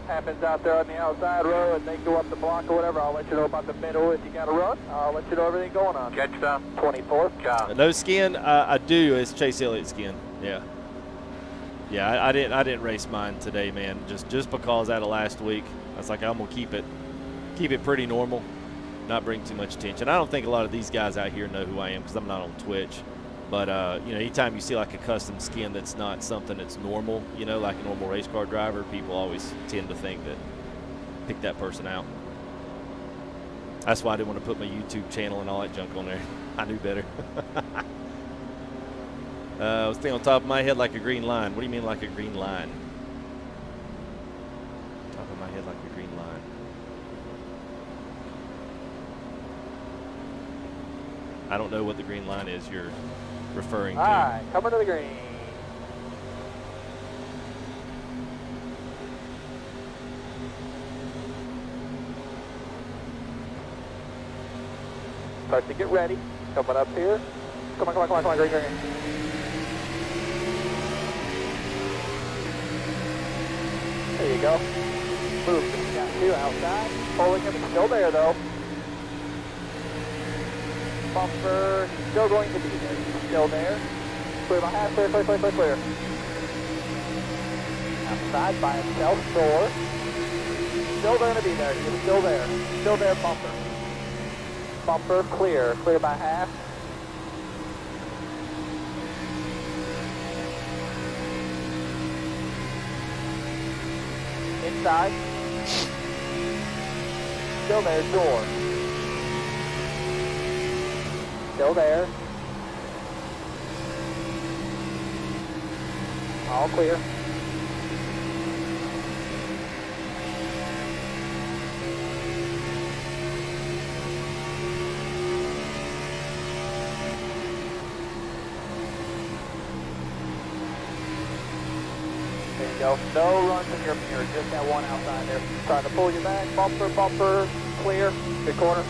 happens out there on the outside row and they go up the block or whatever, I'll let you know about the middle. If you got to run, I'll let you know everything going on. Catch stop. 24. No skin. I do. It's Chase Elliott skin. Yeah. Yeah, I didn't race mine today, man. Just because out of last week, I was like, I'm gonna keep it pretty normal, not bring too much attention. I don't think a lot of these guys out here know who I am because I'm not on Twitch. But you know, anytime you see like a custom skin that's not something that's normal, you know, like a normal race car driver, people always tend to think that pick that person out. That's why I didn't want to put my YouTube channel and all that junk on there. I knew better. I was thinking on top of my head like a green line. What do you mean like a green line? Top of my head like a green line. I don't know what the green line is you're referring to. All right, coming to the green. Start to get ready. Coming up here. Come on, green. There you go. Move. Got 2 outside. Pulling him. Still there, though. Bumper. Still going to be there. He's still there. Clear by half. Clear. Outside by himself. Door. Still going to be there. He's still there. Still there, bumper. Bumper. Clear. Clear by half. Inside. Still there, door. Still there. All clear. There you go. No runs in your mirror, just that one outside there. Trying to pull you back. Bumper, clear. Good corner.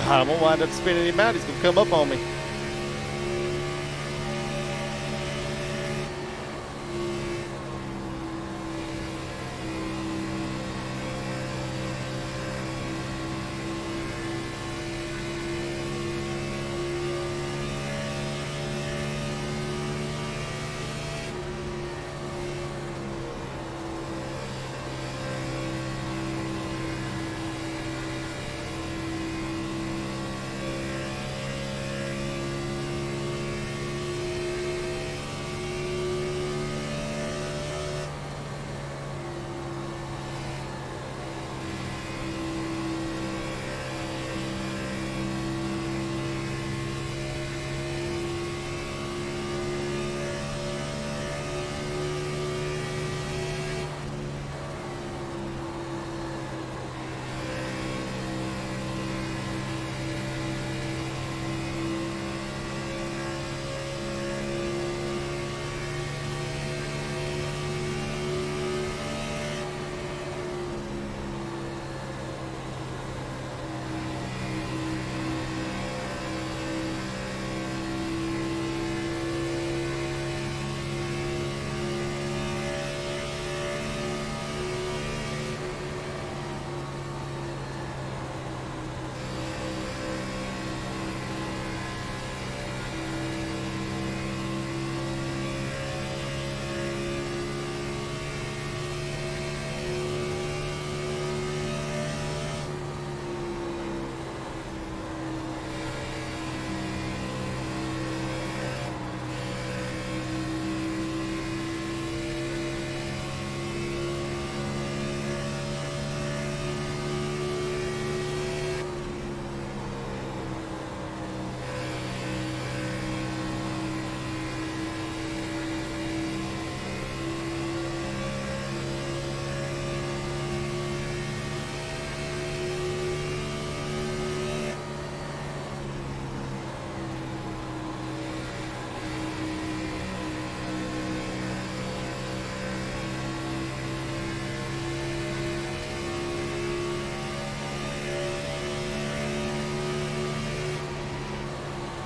I'm gonna wind up spinning him out. He's gonna come up on me.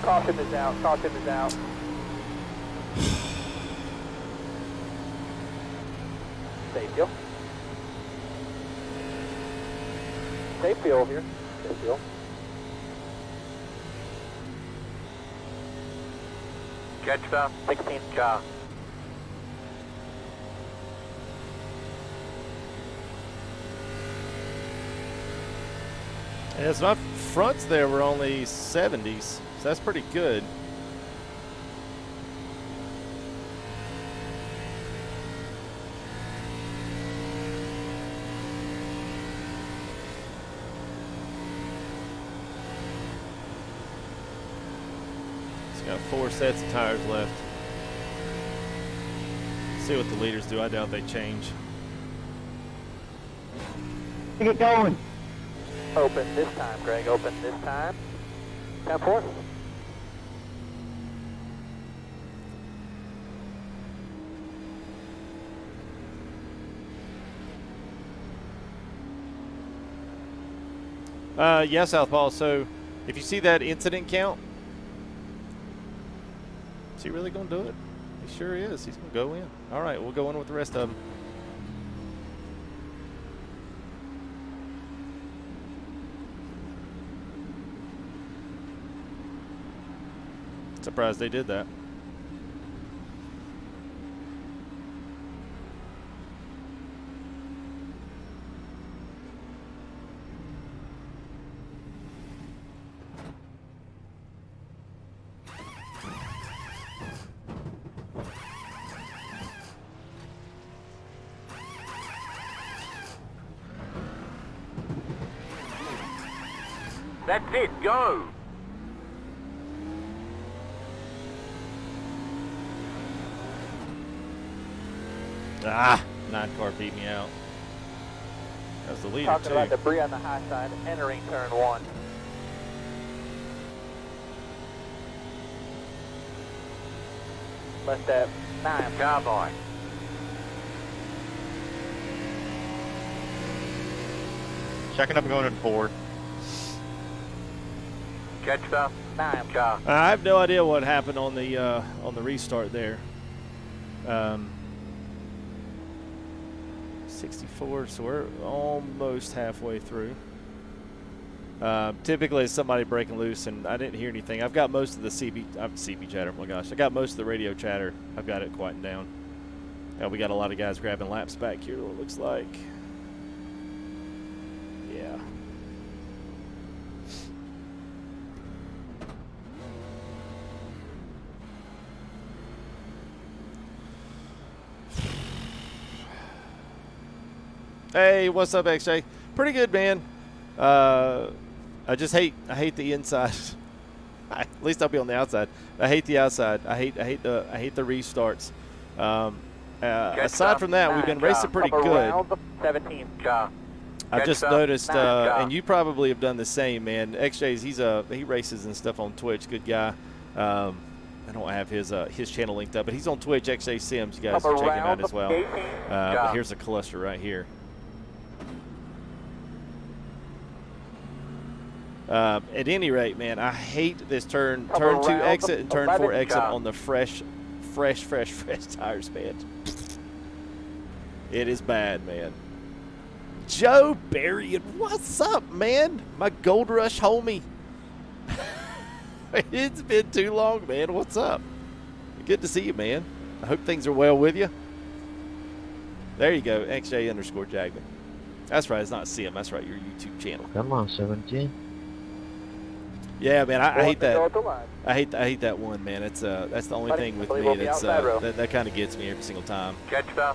Caution is out. Caution is out. Stay fuel. Stay fuel here. Stay fuel. Catch that. 16 car. Yeah, so my fronts there were only 70s, so that's pretty good. It's got 4 sets of tires left. See what the leaders do. I doubt they change. Get going. Open this time, Greg. Open this time. 10-4. Yeah, Southpaw. So, if you see that incident count, is he really going to do it? He sure is. He's going to go in. All right, we'll go in with the rest of them. Surprised they did that. That's it, go! Ah, 9 car beat me out. That was the leader, Talking too. about debris on the high side, entering turn 1. Left at 9. Carbine. Checking up and going in 4. Catch that. 9. Car. I have no idea what happened on the restart there. 64, so we're almost halfway through. Typically, it's somebody breaking loose, and I didn't hear anything. I've got most of the CB chatter. Oh my gosh, I got most of the radio chatter. I've got it quieting down. We got a lot of guys grabbing laps back here. What it looks like. Yeah. Hey, what's up, XJ? Pretty good, man. I just hate the inside. At least I'll be on the outside. I hate the outside. I hate the restarts. Aside from that, we've been racing pretty good. 17 car. I've just noticed, and you probably have done the same, man. XJ's he races and stuff on Twitch. Good guy. I don't have his channel linked up, but he's on Twitch. XJ Sims. You guys can check him out as well. But here's a cluster right here. At any rate, man, I hate this turn 2 exit and turn 4 exit on the fresh tires, man. It is bad, man. Joe Berrien, what's up, man? My Gold Rush homie. It's been too long, man. What's up? Good to see you, man. I hope things are well with you. There you go, XJ_Jagman. That's right, it's not Sim. That's right, your YouTube channel. Come on, 17. Yeah, man, I hate that. I hate that one, man. It's that's the only thing with me that's that kind of gets me every single time.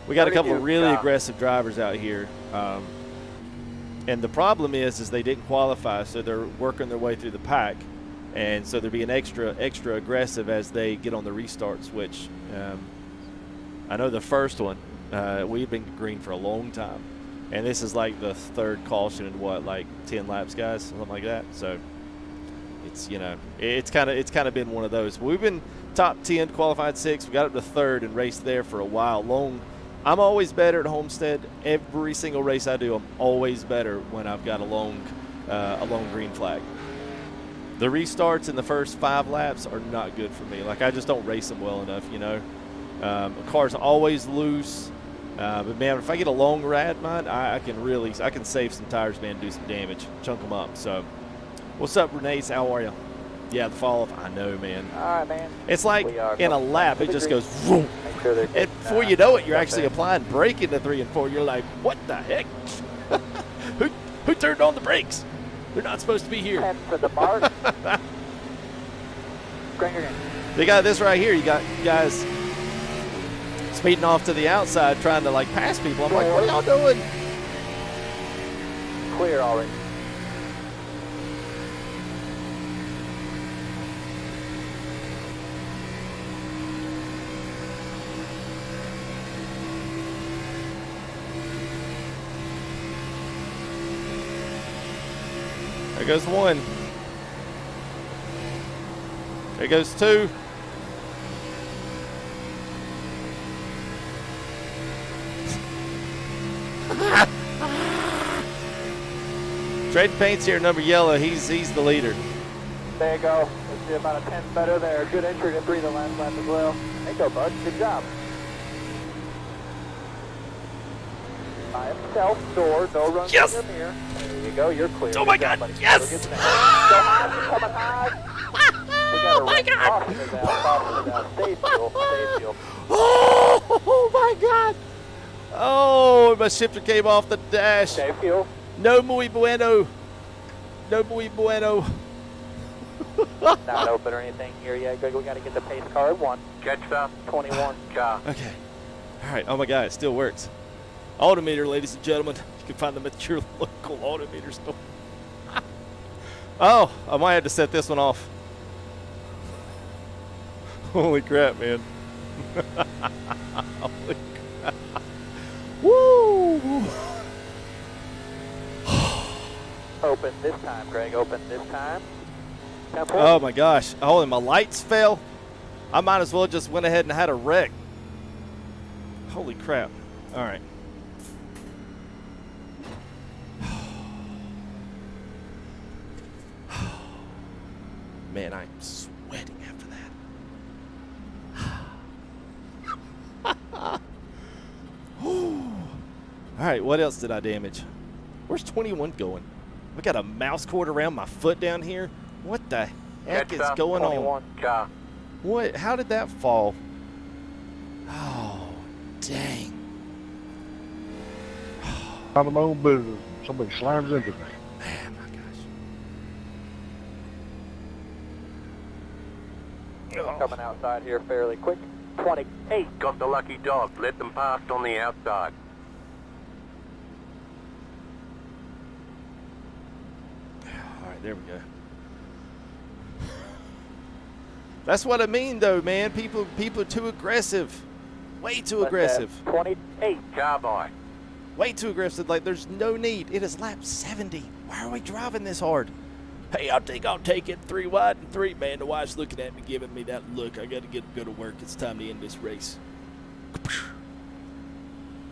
We got a couple of really aggressive drivers out here, and the problem is they didn't qualify, so they're working their way through the pack, and so they're being extra aggressive as they get on the restarts. Which I know the first one we've been green for a long time, and this is like the third caution in what, like 10 laps, guys, something like that. So. It's, you know, it's kind of been one of those. We've been top 10, qualified 6. We got up to 3rd and raced there for a while. I'm always better at Homestead. Every single race I do, I'm always better when I've got a lone green flag. The restarts in the first 5 laps are not good for me. Like, I just don't race them well enough, you know. The car's always loose. But, man, if I get a long rad, man, I can save some tires, man, do some damage, chunk them up. So, what's up, Renee? How are you? Yeah, the fall off. I know, man. All right, man. It's like in a lap, it just goes, vroom. Sure And before you know it, you're actually applying brake into 3 and 4. You're like, what the heck? Who turned on the brakes? They're not supposed to be here. 10 for the mark. They got this right here. You got guys speeding off to the outside trying to, like, pass people. I'm like, what are y'all doing? Clear already. There goes 1. There goes 2. Trade paints here, number yellow. He's the leader. There you go. Let's do about a 10 better there. Good entry to 3 the last lap as well. There you go, bud. Good job. By himself, door, no runs in your mirror. There you go, you're clear. Oh my God, yes! Coming high. We got Oh my God! Soften it down. Stay still, stay still. Oh my God! Oh, my shifter came off the dash. Stay fuel. No muy bueno. No muy bueno. Not open or anything here yet. We got to get the pace car at 1. Catch stop. 21 car. Okay. All right. Oh my God, it still works. Autometer, ladies and gentlemen. You can find them at your local Autometer store. Oh, I might have to set this one off. Holy crap, man. Holy crap. Woo! Open this time, Greg. Open this time. Oh my gosh. Oh, and my lights fell. I might as well just went ahead and had a wreck. Holy crap. All right. Man, I'm sweating after that. All right, what else did I damage? Where's 21 going? I got a mouse cord around my foot down here. What the heck is going on? Car. What? How did that fall? Oh, dang. Out of my own business. Somebody slams into me. Man, my gosh. Coming outside here fairly quick. 28. Got the lucky dog. Let them past on the outside. All right, there we go. That's what I mean, though, man. People are too aggressive. Way too aggressive. 28. Car by. Way too aggressive. Like, there's no need. It is lap 70. Why are we driving this hard? Hey, I think I'll take it 3 wide and 3, man. The wife's looking at me, giving me that look. I got to go to work. It's time to end this race.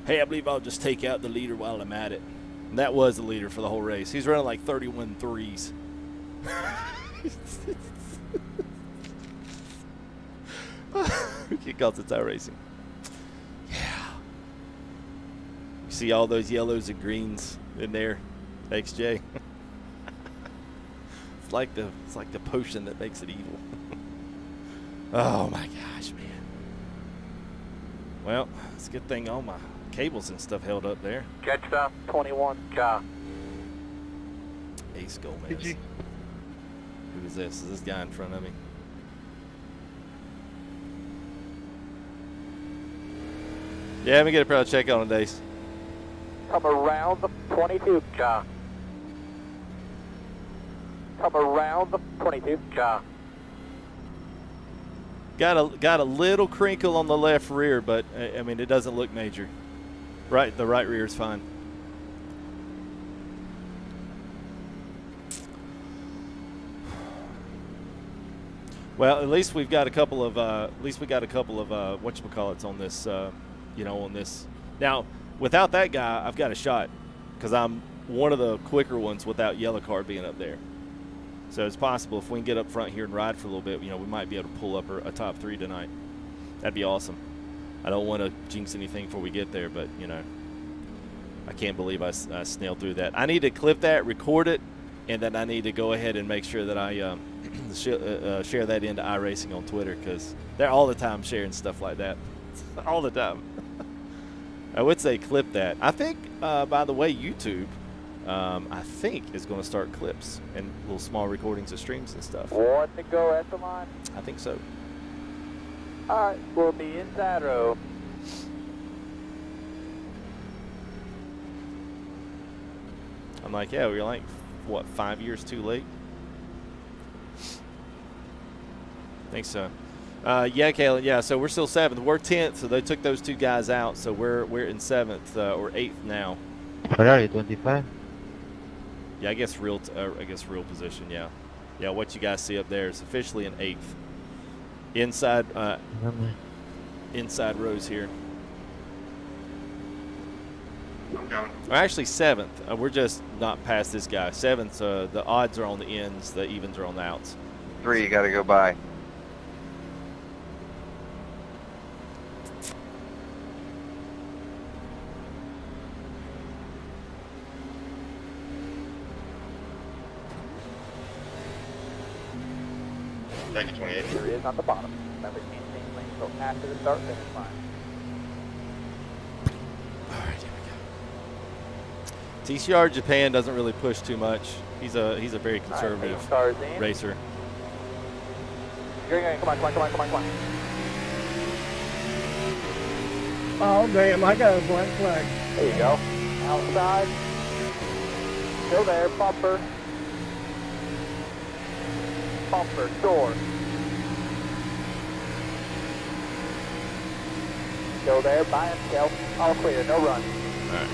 Hey, I believe I'll just take out the leader while I'm at it. And that was the leader for the whole race. He's running like 31 threes. He calls it Iracing. Yeah. You see all those yellows and greens in there, XJ. It's like the potion that makes it evil. Oh my gosh, man. Well, it's a good thing all my cables and stuff held up there. Catch stop. 21 car. Ace Gomez. Who is this? Is this guy in front of me? Yeah, let me get a proud check on it, Dace. Come around the 22 car. Come around the 22 car. Got a little crinkle on the left rear, but I mean it doesn't look major. Right, the right rear is fine. Well, at least we've got a couple of whatchamacallits on this, on this. Now, without that guy, I've got a shot because I'm one of the quicker ones without yellow card being up there. So it's possible if we can get up front here and ride for a little bit, you know, we might be able to pull up a top 3 tonight. That'd be awesome. I don't want to jinx anything before we get there, but, you know, I can't believe I snailed through that. I need to clip that, record it, and then I need to go ahead and make sure that I share that into Iracing on Twitter, because they're all the time sharing stuff like that. All the time. I would say clip that. I think, by the way, YouTube, I think, is going to start clips and little small recordings of streams and stuff. 1 to go at the line. I think so. All right, we'll be inside row. I'm like, yeah, we're like, what, 5 years too late? Think so. Yeah, Kayla, yeah, so we're still 7th. We're 10th, so they took those 2 guys out, so we're in 7th or 8th now. Ferrari 25. Yeah, I guess real position, yeah. Yeah, what you guys see up there is officially in 8th. Inside rows here. Or actually 7th. We're just not past this guy. 7th, the odds are on the ends, the evens are on the outs. 3, you gotta go by. Here is on the bottom. Remember, can't change lane until after the start finish line. All right, here we go. TCR Japan doesn't really push too much. He's a very conservative racer. Come on. Oh, damn, I got a black flag. There you go. Outside. Still there, bumper. Bumper, door. Go there by himself. All clear, no run. All right.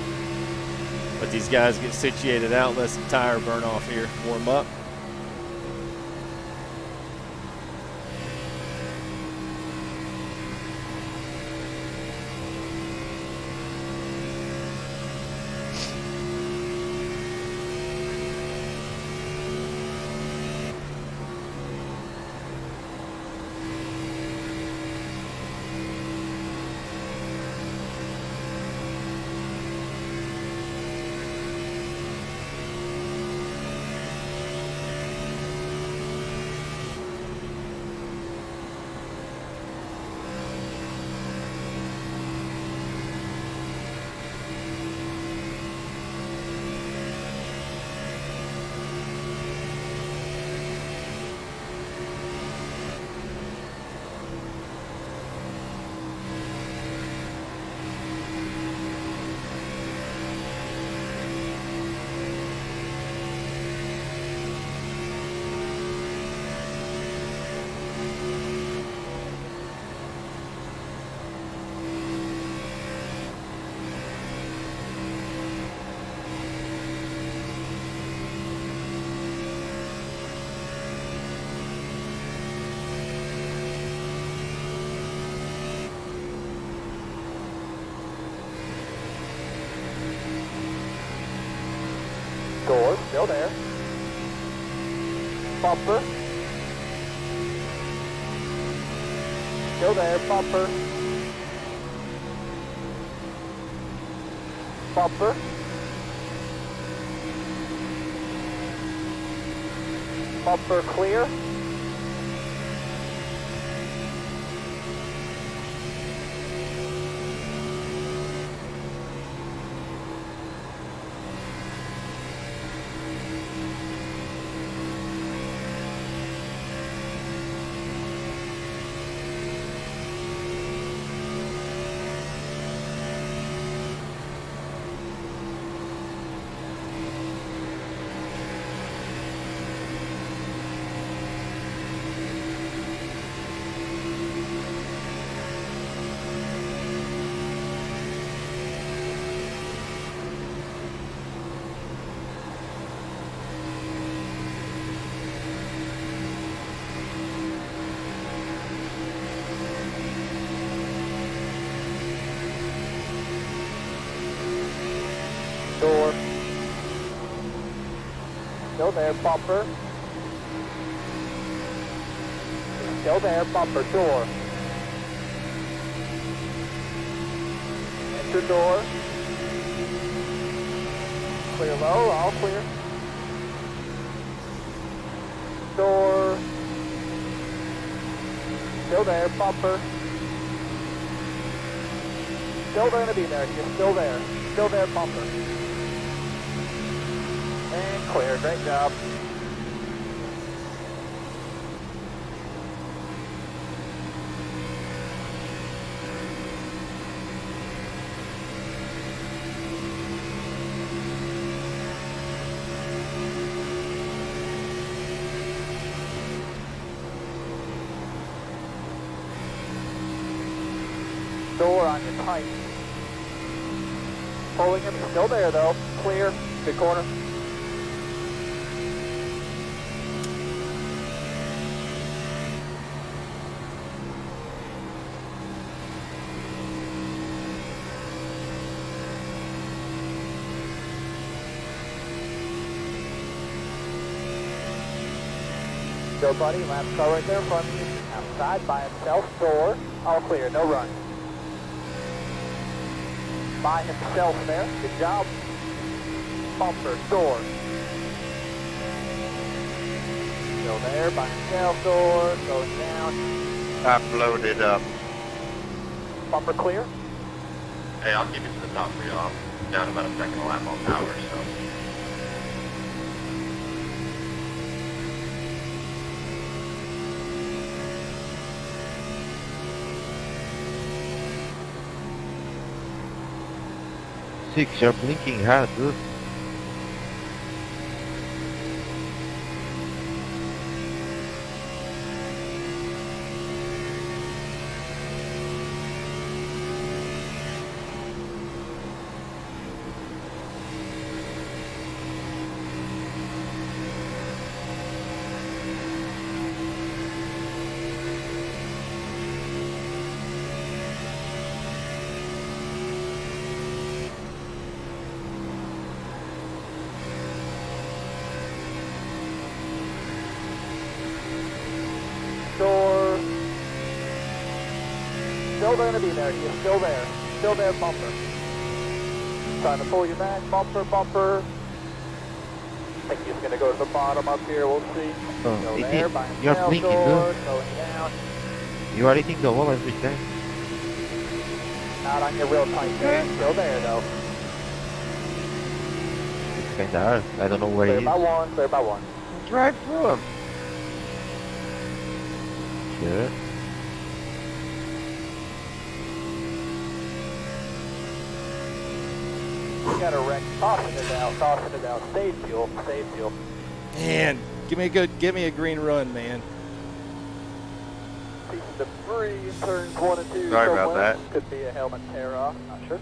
Let these guys get situated out, let some tire burn off here, warm up. Door, still there. Bumper. Still there, bumper. Bumper. Bumper clear. Door. Still there, bumper. still there, bumper, door. Enter door. Clear low, all clear. Door. Still there, bumper. Still going to be there, you're still there. Still there, bumper. And clear, great job. Door on your tight. Pulling him, still there though. Clear, good corner. Go buddy, lap car right there in front of you. Outside by himself, door. All clear, no run. By himself there, good job. Bumper, door. Still there, by himself, door, going down. I'm loaded up. Bumper clear. Hey, I'll keep it to the top for y'all. Down about a second lap on power, so. Six, you're blinking hard, dude. Door. Still going to be there. He is still there. Still there, bumper. Trying to pull you back. Bumper, bumper. I think he's going to go to the bottom up here. We'll see. Still there by You're himself. blinking, Door. dude. Slowing down. You are hitting the wall every time. Not on your real tight there. Still there, though. It's kinda hard. I don't know where Clear he by is. one. Clear by one. Drive through him. Sure. You got a wreck. Tossing it out. Tossing it out. Save fuel. Save fuel. Man, give me a green run, man. Piece of debris in turns 1 and 2. Sorry about somewhere. that. Could be a helmet tear off. Not sure.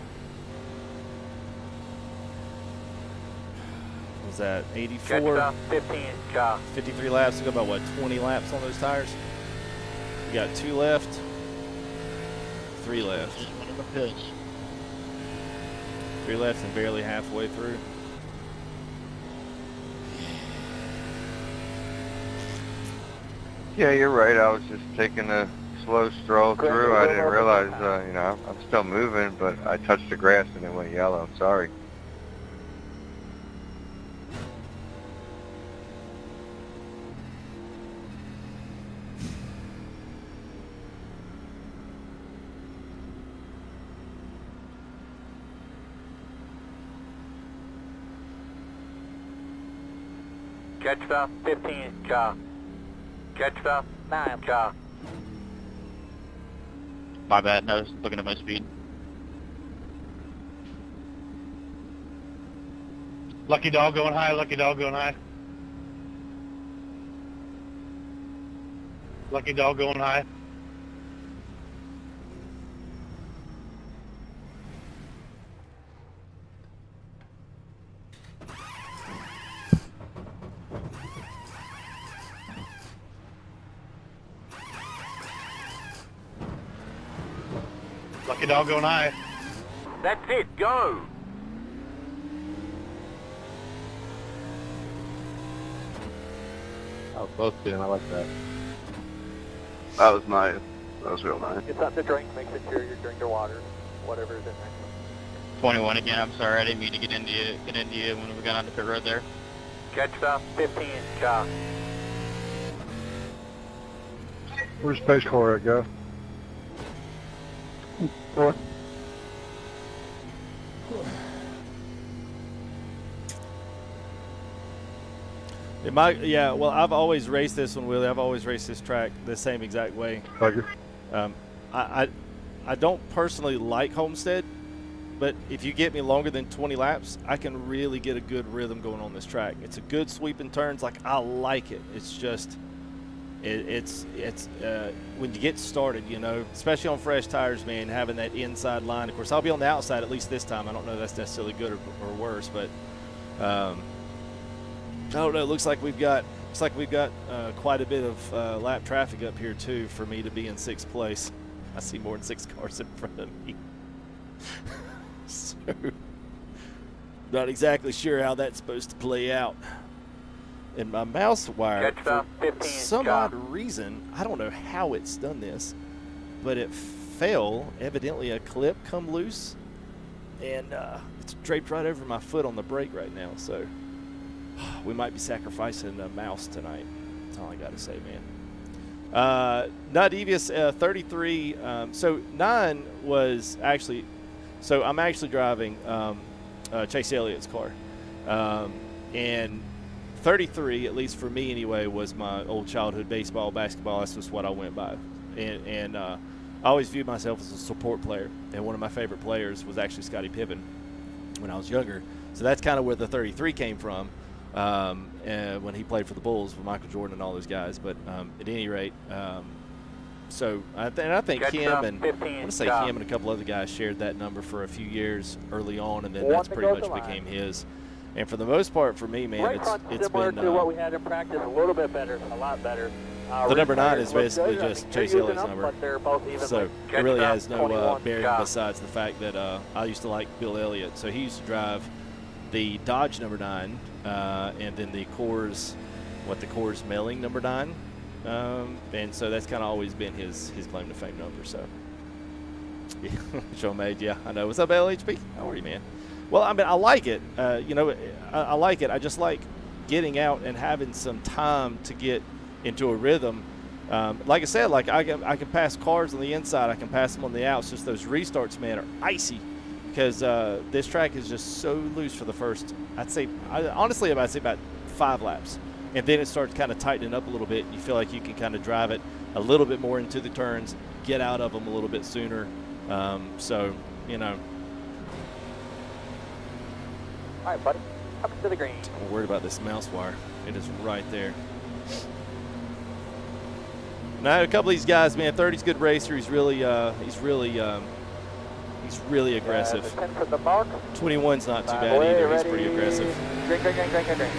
What was that 84? Catch 15, car. 53 laps. We got about what 20 laps on those tires. We got 2 left. 3 left. 3 left and barely halfway through. Yeah, you're right. I was just taking a slow stroll through. I didn't realize, you know, I'm still moving, but I touched the grass and it went yellow. Sorry. Catch 15, car. Catch 9, car. My bad. I was looking at my speed. Lucky dog going high, lucky dog going high. Lucky dog going high. Lucky dog going high. That's it, go! Oh, close to him. I like that. That was real nice. Get something to drink, make sure you drink your water, whatever's in there. 21 again. I'm sorry, I didn't mean to get into you when we got on the pit road there. Catch stop 15, Cha. Where's Space Corps at, go? Four. Yeah, well, I've always raced this one, Willie. I've always raced this track the same exact way. Roger. I don't personally like Homestead, but if you get me longer than 20 laps, I can really get a good rhythm going on this track. It's a good sweeping turns. Like, I like it. It's just, it's when you get started, you know, especially on fresh tires, man, having that inside line. Of course, I'll be on the outside at least this time. I don't know if that's necessarily good or worse, but I don't know. It looks like we've got quite a bit of lap traffic up here too for me to be in sixth place. I see more than 6 cars in front of me. So, not exactly sure how that's supposed to play out. And my mouse wire, for some odd reason, I don't know how it's done this, but it fell. Evidently a clip come loose, and it's draped right over my foot on the brake right now. So we might be sacrificing a mouse tonight. That's all I got to say, man. Not devious 33. So 9 was actually, so I'm actually driving Chase Elliott's car, and 33, at least for me anyway, was my old childhood baseball, basketball. That's just what I went by, and I always viewed myself as a support player. And one of my favorite players was actually Scottie Pippen when I was younger. So that's kind of where the 33 came from. And when he played for the Bulls with Michael Jordan and all those guys. But at any rate, so I think him and I want to say him and a couple other guys shared that number for a few years early on, and then that's pretty much became his. And for the most part, for me, man, it's similar been to what we had in practice, a little bit better, a lot better. The number 9 is basically just Chase Elliott's number, so it really has no bearing besides the fact that I used to like Bill Elliott. So he used to drive the Dodge number 9, and then the Coors Melling number 9, and so that's kind of always been his claim to fame number. So, yeah, show made, yeah, I know. What's up, LHP? How are you, man? Well, I mean, I like it. You know, I like it. I just like getting out and having some time to get into a rhythm. Like I said, like I can pass cars on the inside, I can pass them on the outs. Just those restarts, man, are icy. Because this track is just so loose for the first, honestly, I'd say about 5 laps. And then it starts kind of tightening up a little bit. You feel like you can kind of drive it a little bit more into the turns, get out of them a little bit sooner. So, you know. All right, buddy. Up to the green. I'm worried about this mouse wire. It is right there. Now, a couple of these guys, man, 30's good racer. He's really aggressive. 21's not too bad either. He's pretty aggressive. Green.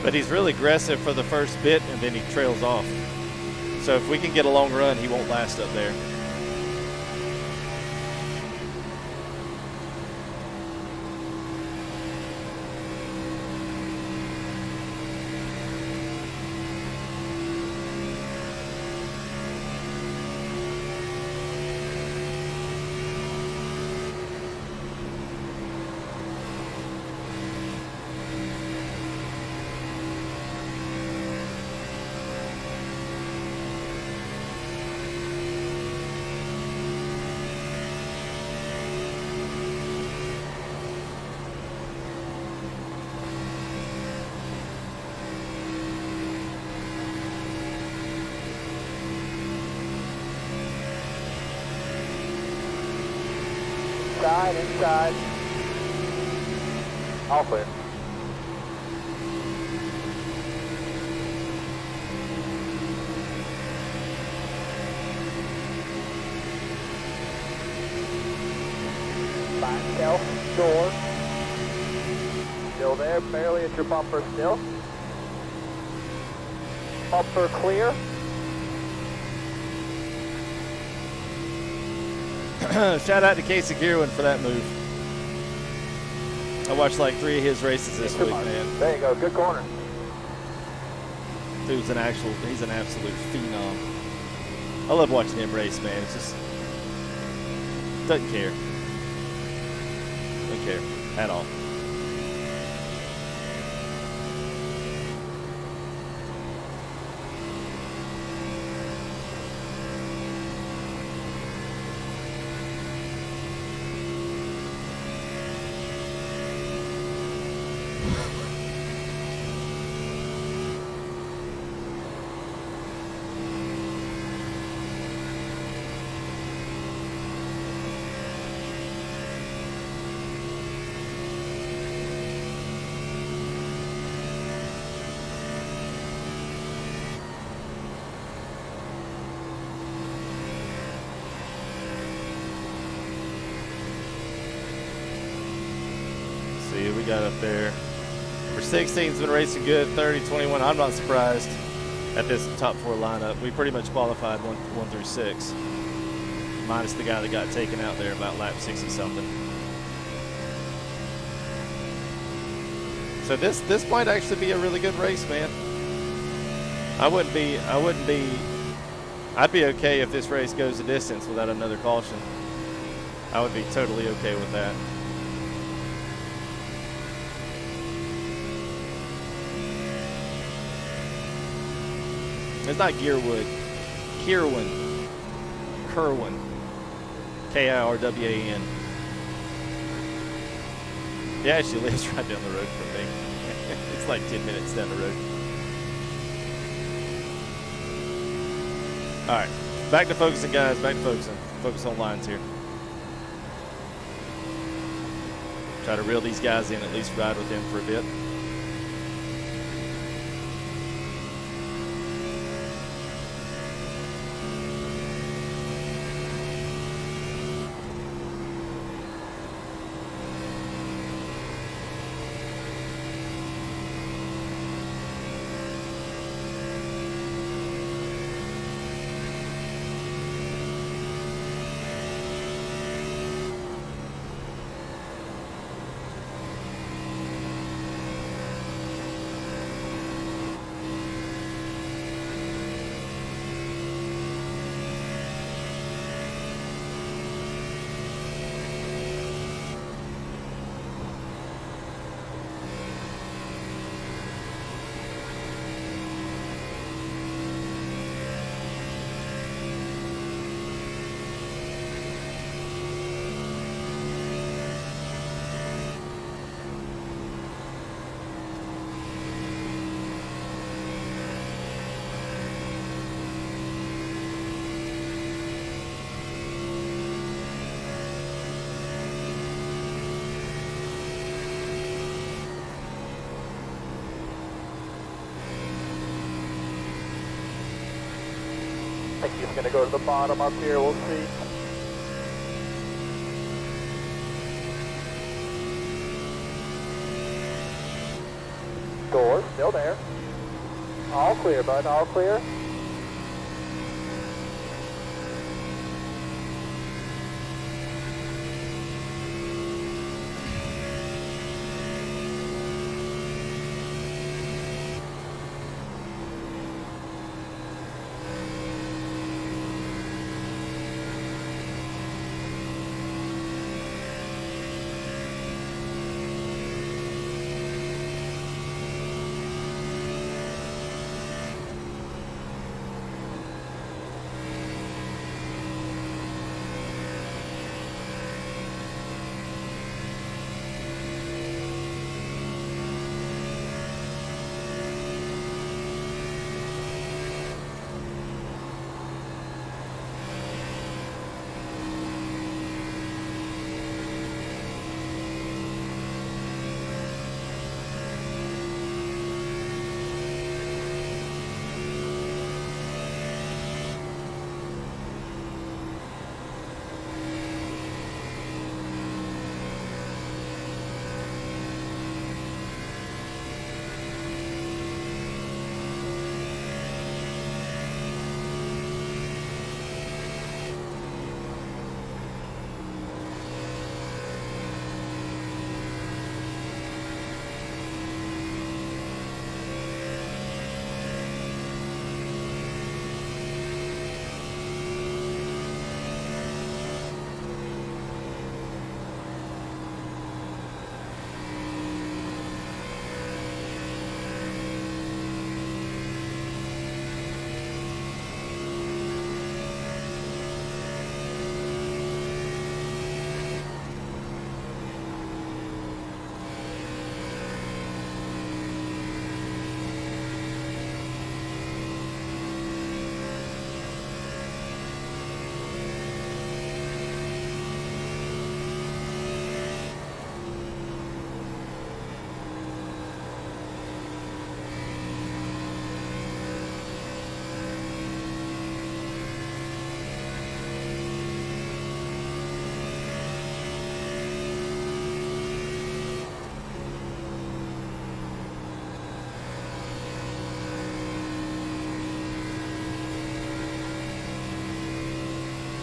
But he's really aggressive for the first bit, and then he trails off. So if we can get a long run, he won't last up there. Inside. All clear. By itself, door. Still there, barely at your bumper still. Bumper clear. Shout out to Casey Gearwin for that move. I watched like 3 of his races this week, man. There you go, good corner. Dude's he's an absolute phenom. I love watching him race, man. It's just, doesn't care. Doesn't care at all. See what we got up there. Number 16's been racing good. 30, 21. I'm not surprised at this top 4 lineup. We pretty much qualified 1 through 6, minus the guy that got taken out there about lap 60 something. So this might actually be a really good race, man. I'd be okay if this race goes a distance without another caution. I would be totally okay with that. It's not Gearwood. Kirwan. Kirwan. He actually lives right down the road from me. It's like 10 minutes down the road. Alright. Back to focusing, guys. Back to focusing. Focus on lines here. Try to reel these guys in, at least ride with them for a bit. I think he's going to go to the bottom up here, we'll see. Door, still there. All clear, bud, all clear.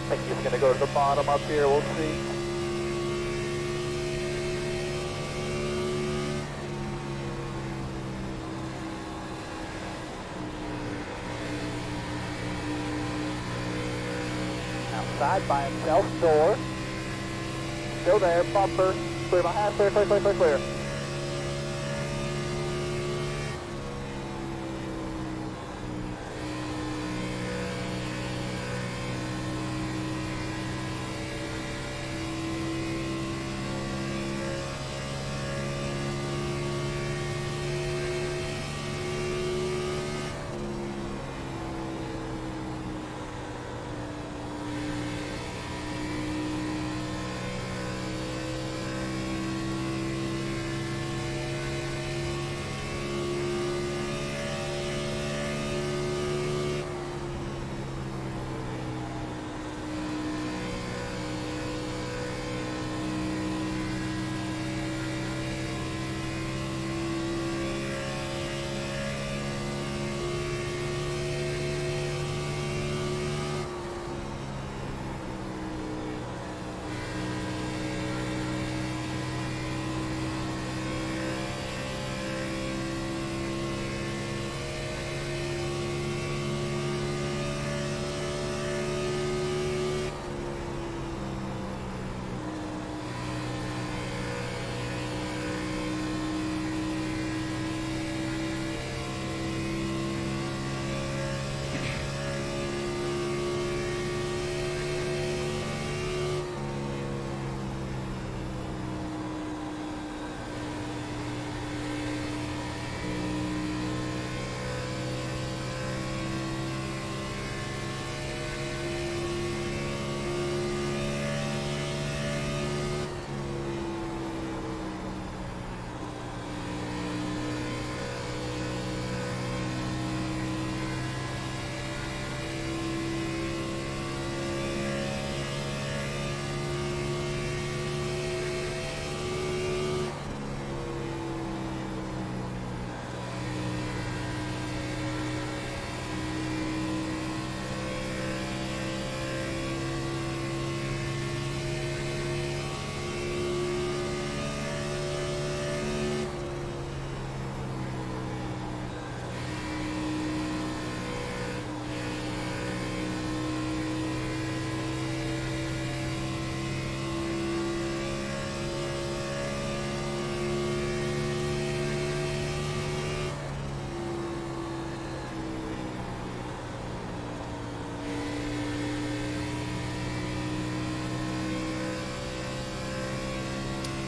I think he's going to go to the bottom up here, we'll see. Outside by himself, door. Still there, bumper. Clear behind, clear, clear, clear, clear, clear.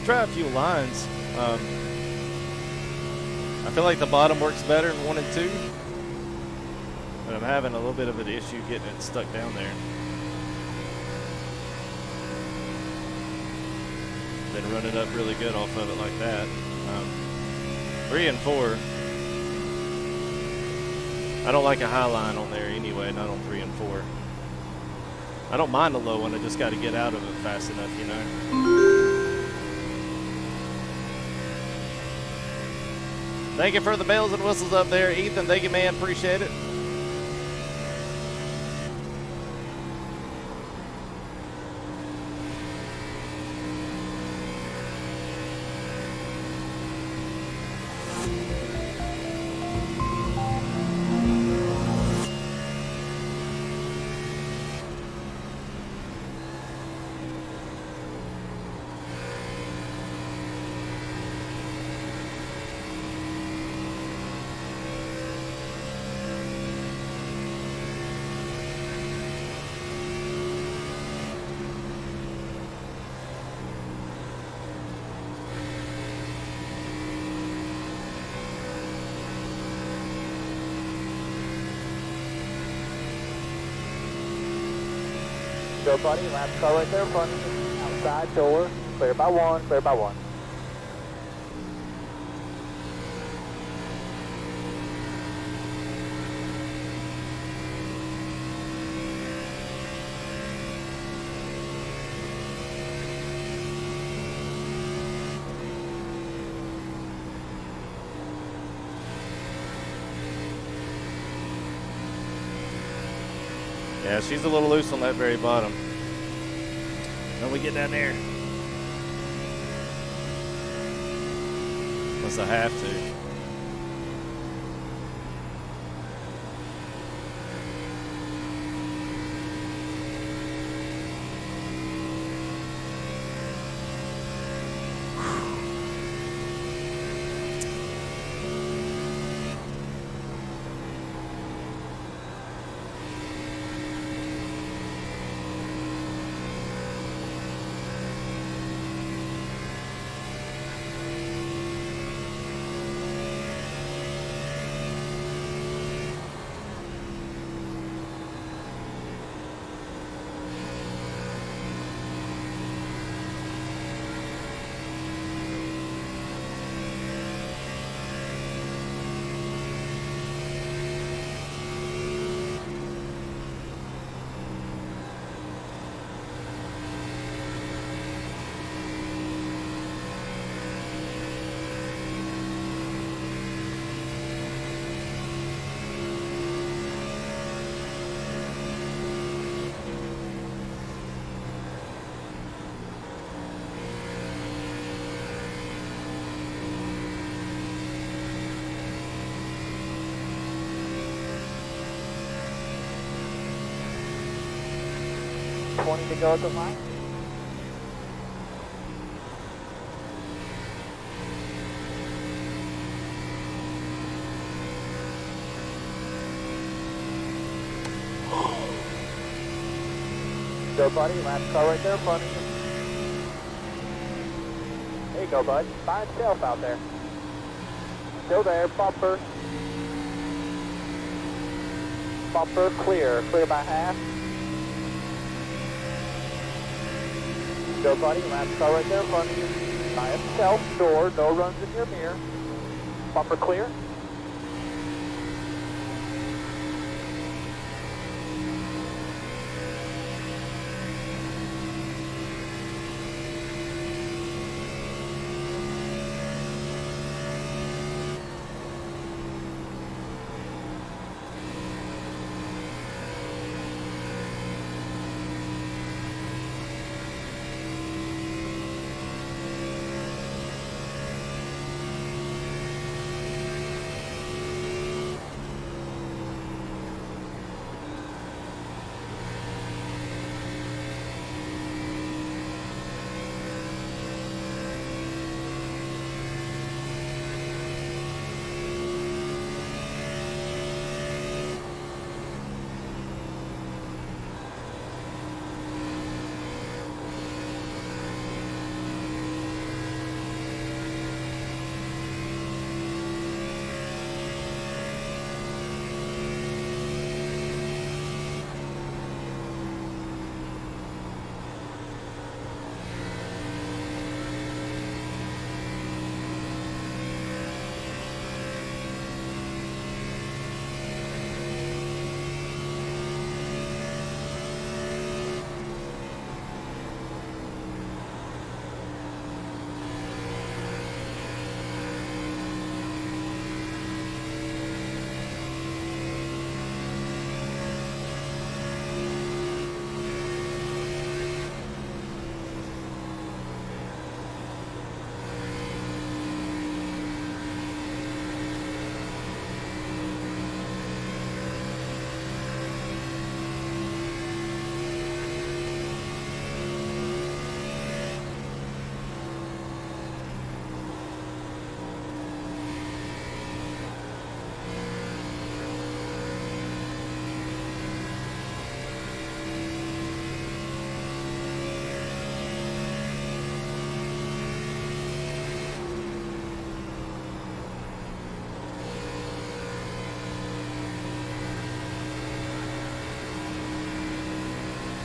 Try a few lines. I feel like the bottom works better in 1 and 2, but I'm having a little bit of an issue getting it stuck down there. Been running up really good off of it like that. 3 and 4. I don't like a high line on there anyway, not on 3 and 4. I don't mind the low one, I just got to get out of it fast enough, you know. Thank you for the bells and whistles up there, Ethan. Thank you, man. Appreciate it. Go, buddy. Last car right there in front of you. Outside door. Clear by one. Clear by one. Yeah, she's a little loose on that very bottom. When we get down there. Unless I have to. To go at the line. Go, buddy. Last car right there in front of you. There you go, bud. By itself out there. Still there. Bumper. Bumper clear. Clear by half. Go, buddy. Last car right there in front of you. By itself. Door. No runs in your mirror. Bumper clear.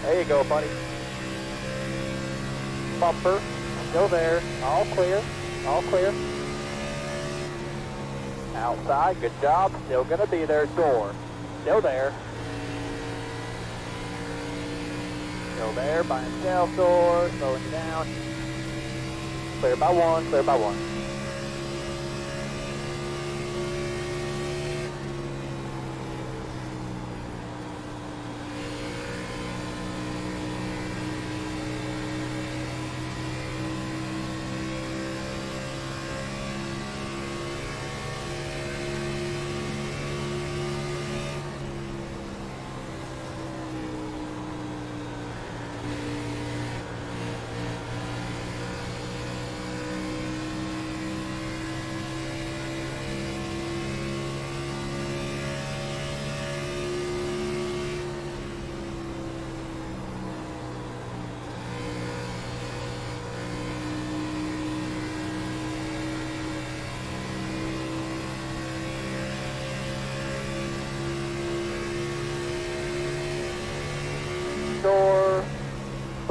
There you go, buddy. Bumper, still there. All clear. All clear. Outside, good job. Still gonna be there. Door, still there. Still there by itself. Door, slowing you down. Clear by one. Clear by one.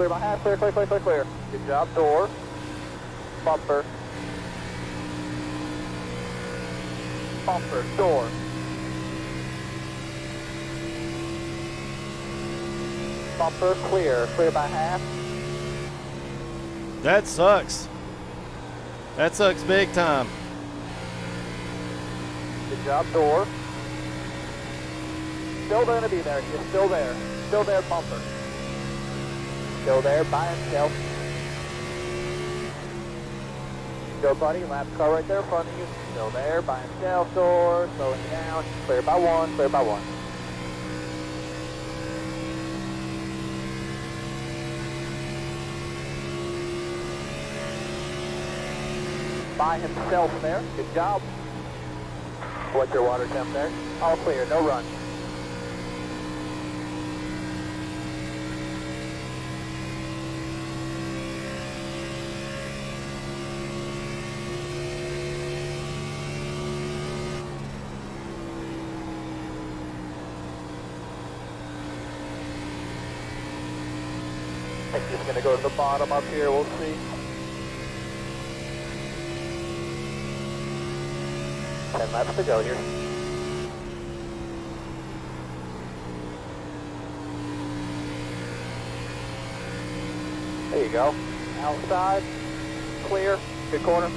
clear by half, clear, clear, clear, clear, clear. Good job, door. Bumper. Bumper, door. Bumper, clear, clear by half. That sucks. That sucks big time. Good job, door. Still going to be there. You're still there. Still there, bumper. Still there by himself. Go, buddy. Lap car right there in front of you. Still there by himself, door. Slowing down. Clear by one. Clear by one. By himself there. Good job. What's your water temp there? All clear. No run. I'm just going to go to the bottom up here. We'll see. 10 laps to go here. There you go. Outside. Clear. Good corner.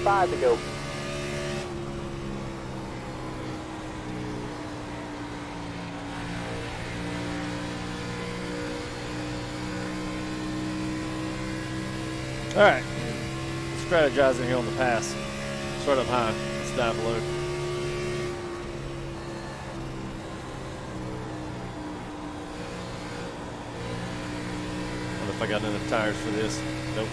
Five to go. All right. Strategizing here on the pass. Start up high. Let's dive low. Wonder if I got enough tires for this. Nope.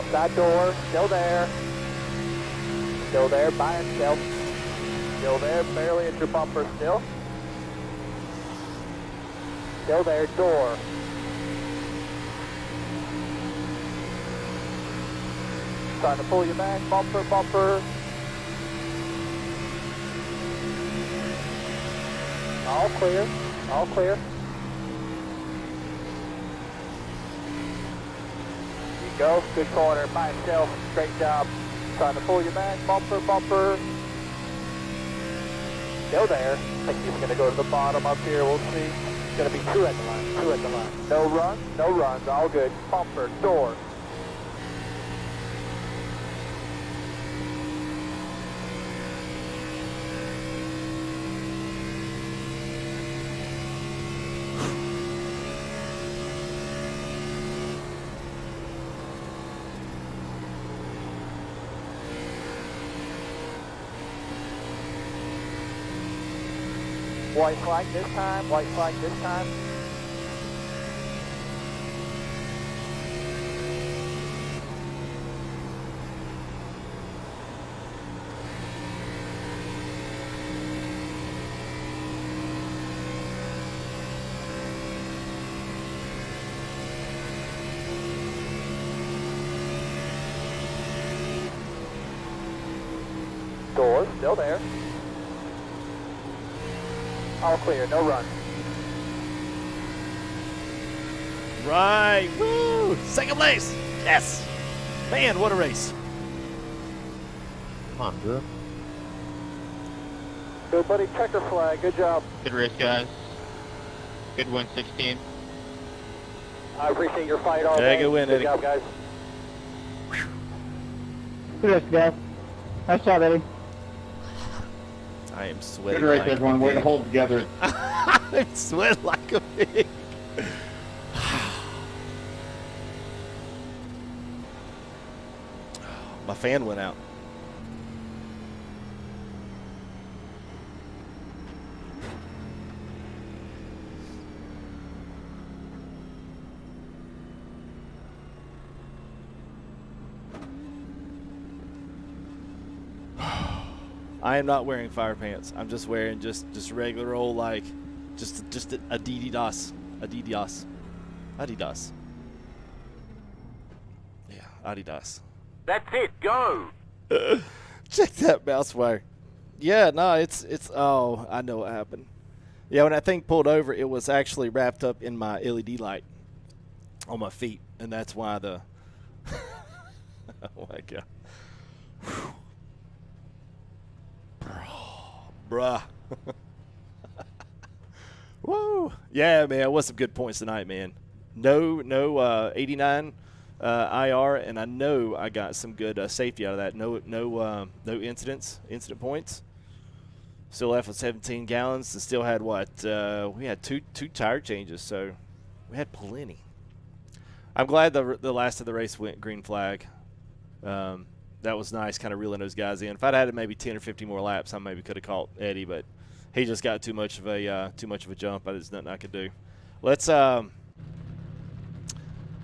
Outside door, still there. Still there by itself. Still there, barely at your bumper still. Still there, door. Trying to pull you back, bumper, bumper. All clear, all clear. You go, good corner by itself, great job. Trying to pull you back, bumper, bumper. Still there. I think he's gonna go to the bottom up here, we'll see. It's gonna be two at the line, two at the line. No runs, all good. Bumper, door. White flag this time, white flag this time. Door still there. All clear, no run. Right. Woo! Second place. Yes. Man, what a race. Come on, bro. Good buddy, checker flag, good job. Good race, guys. Good win, 16. I appreciate your fight all Yeah, day. good win, Good Eddie. job, guys. Good race, guys. Nice job, Eddie. I am sweating. Good race, like everyone. Way to hold together. I'm sweating like a pig. My fan went out. I am not wearing fire pants. I'm just wearing just regular old like just Adidas. Adidas. Yeah, Adidas. That's it, go! Check that mouse wire. Yeah, no, it's oh, I know what happened. Yeah, when that thing pulled over, it was actually wrapped up in my LED light on my feet, and that's why the oh my god. Whew. Bruh. Woo. Yeah, man, it was some good points tonight, man. No 89 IR, and I know I got some good safety out of that. No incident points. Still left with 17 gallons, and still had what? We had two tire changes, so we had plenty. I'm glad the last of the race went green flag. That was nice, kind of reeling those guys in. If I'd had maybe 10 or 15 more laps, I maybe could have caught Eddie, but he just got too much of a jump. There's nothing I could do. Let's all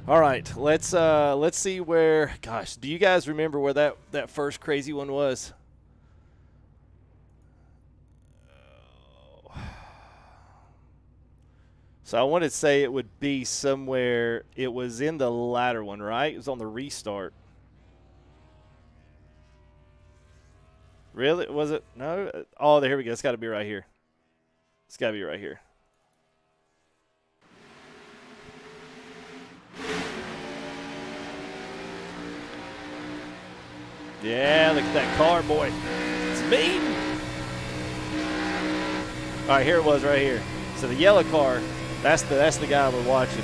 right. Let's see where. Gosh, do you guys remember where that first crazy one was? So I wanted to say it would be somewhere. It was in the latter one, right? It was on the restart. Really? Was it? No? Oh, here we go. It's got to be right here. It's got to be right here. Yeah, look at that car, boy. It's mean. All right, here it was right here. So the yellow car, that's the guy we're watching.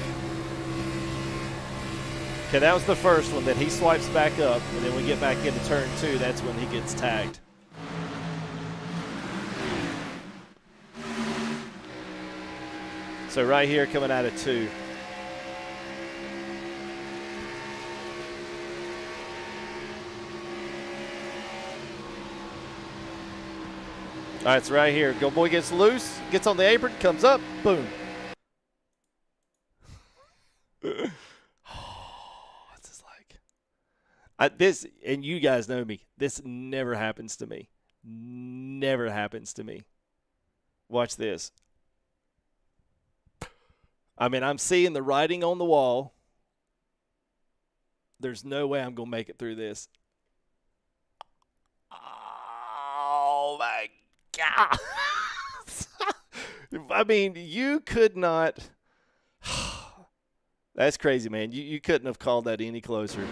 Okay, that was the first one. Then he swipes back up, and then we get back into turn 2. That's when he gets tagged. So right here coming out of 2. All right, it's right here. Go boy gets loose, gets on the apron, comes up, boom. Oh, what's this like? This, and you guys know me, this never happens to me. Never happens to me. Watch this. I mean, I'm seeing the writing on the wall. There's no way I'm going to make it through this. Oh, my God. I mean, you could not. That's crazy, man. You couldn't have called that any closer.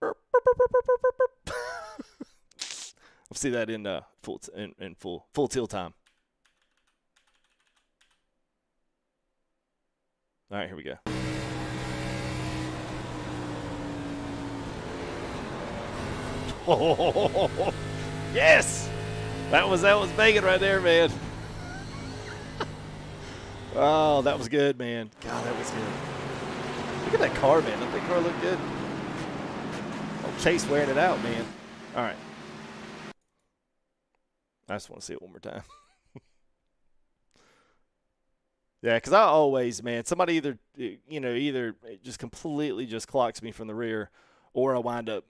We'll see that in full tilt time. All right, here we go. Oh, yes, that was banging right there, man. Oh, that was good, man. God, that was good. Look at that car, man. Doesn't that car look good? Oh, Chase wearing it out, man. All right. I just want to see it one more time. Yeah, because I always, man, somebody either just completely just clocks me from the rear, or I wind up,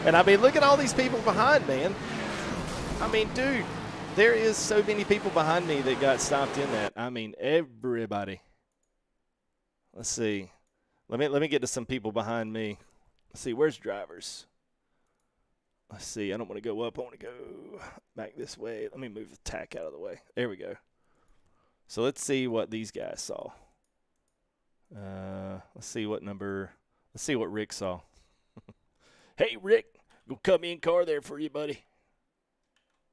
And I mean, look at all these people behind, man. I mean, dude, there is so many people behind me that got stopped in that. I mean, everybody. Let's see. Let me get to some people behind me. Let's see, where's drivers? Let's see. I don't want to go up. I want to go back this way. Let me move the tack out of the way. There we go. So let's see what these guys saw. Let's see what Rick saw. Hey, Rick, go come in car there for you, buddy.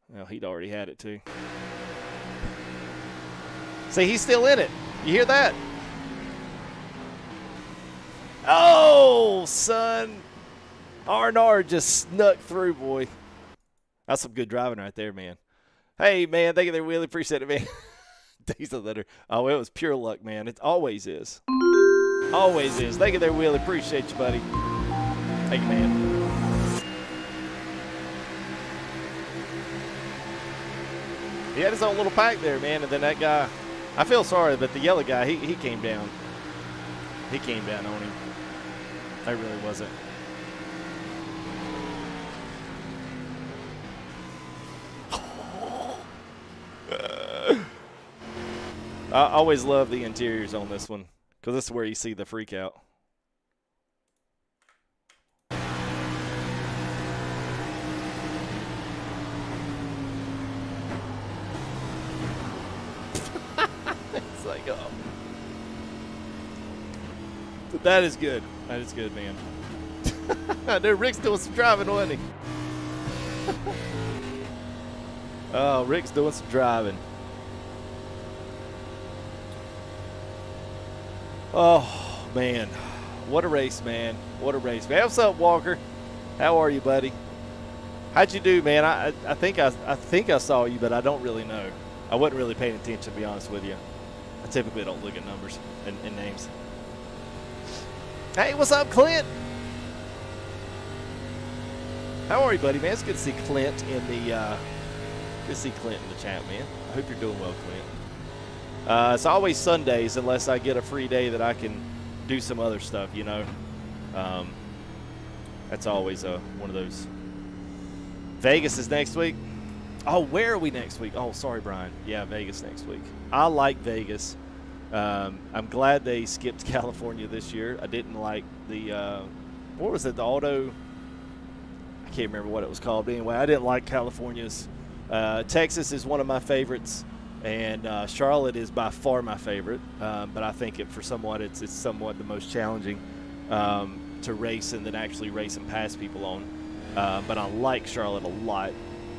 Well, he'd already had it, too. See, he's still in it. You hear that? Oh, son. R&R just snuck through, boy. That's some good driving right there, man. Hey, man, thank you there, Willie. Appreciate it, man. Diesel letter. Oh, it was pure luck, man. It always is. Always is. Thank you there, Willie. Appreciate you, buddy. Thank you, man. He had his own little pack there, man, and then that guy, I feel sorry, but the yellow guy, he came down. He came down on him. I really wasn't. I always love the interiors on this one, because this is where you see the freak out. It's like, oh. But that is good. That is good, man. I know Rick's doing some driving, wasn't he? Oh, Rick's doing some driving. Oh, man. What a race, man. What a race. Man, what's up, Walker? How are you, buddy? How'd you do, man? I think I saw you, but I don't really know. I wasn't really paying attention, to be honest with you. I typically don't look at numbers and names. Hey, what's up, Clint? How are you, buddy, man? It's good to see Clint in the chat, man. I hope you're doing well, Clint. It's always Sundays unless I get a free day that I can do some other stuff, you know. That's always one of those. Vegas is next week. Oh, where are we next week? Oh, sorry, Brian. Yeah, Vegas next week. I like Vegas. I'm glad they skipped California this year. I didn't like the, what was it, the auto? I can't remember what it was called. But anyway, I didn't like California's. Texas is one of my favorites, and Charlotte is by far my favorite. But I think it's somewhat the most challenging to race and then actually race and pass people on. But I like Charlotte a lot.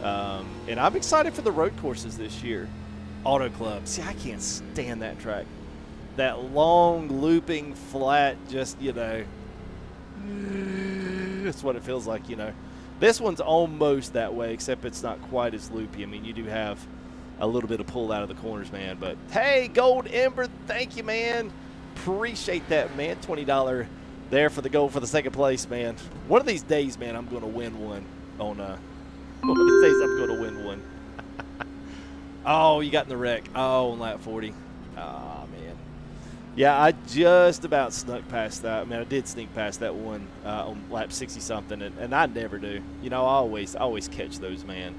And I'm excited for the road courses this year. Auto Club. See, I can't stand that track. That long, looping, flat, just, you know. That's what it feels like, you know. This one's almost that way, except it's not quite as loopy. I mean, you do have a little bit of pull out of the corners, man. But, hey, Gold Ember, thank you, man. Appreciate that, man. $20 there for the gold for the second place, man. One of these days, man, I'm going to win one on One of these days I'm going to win one. Oh, you got in the wreck. Oh, on lap 40. Oh, man. Yeah, I just about snuck past that. I mean, I did sneak past that one on lap 60-something, and I never do. You know, I always catch those, man.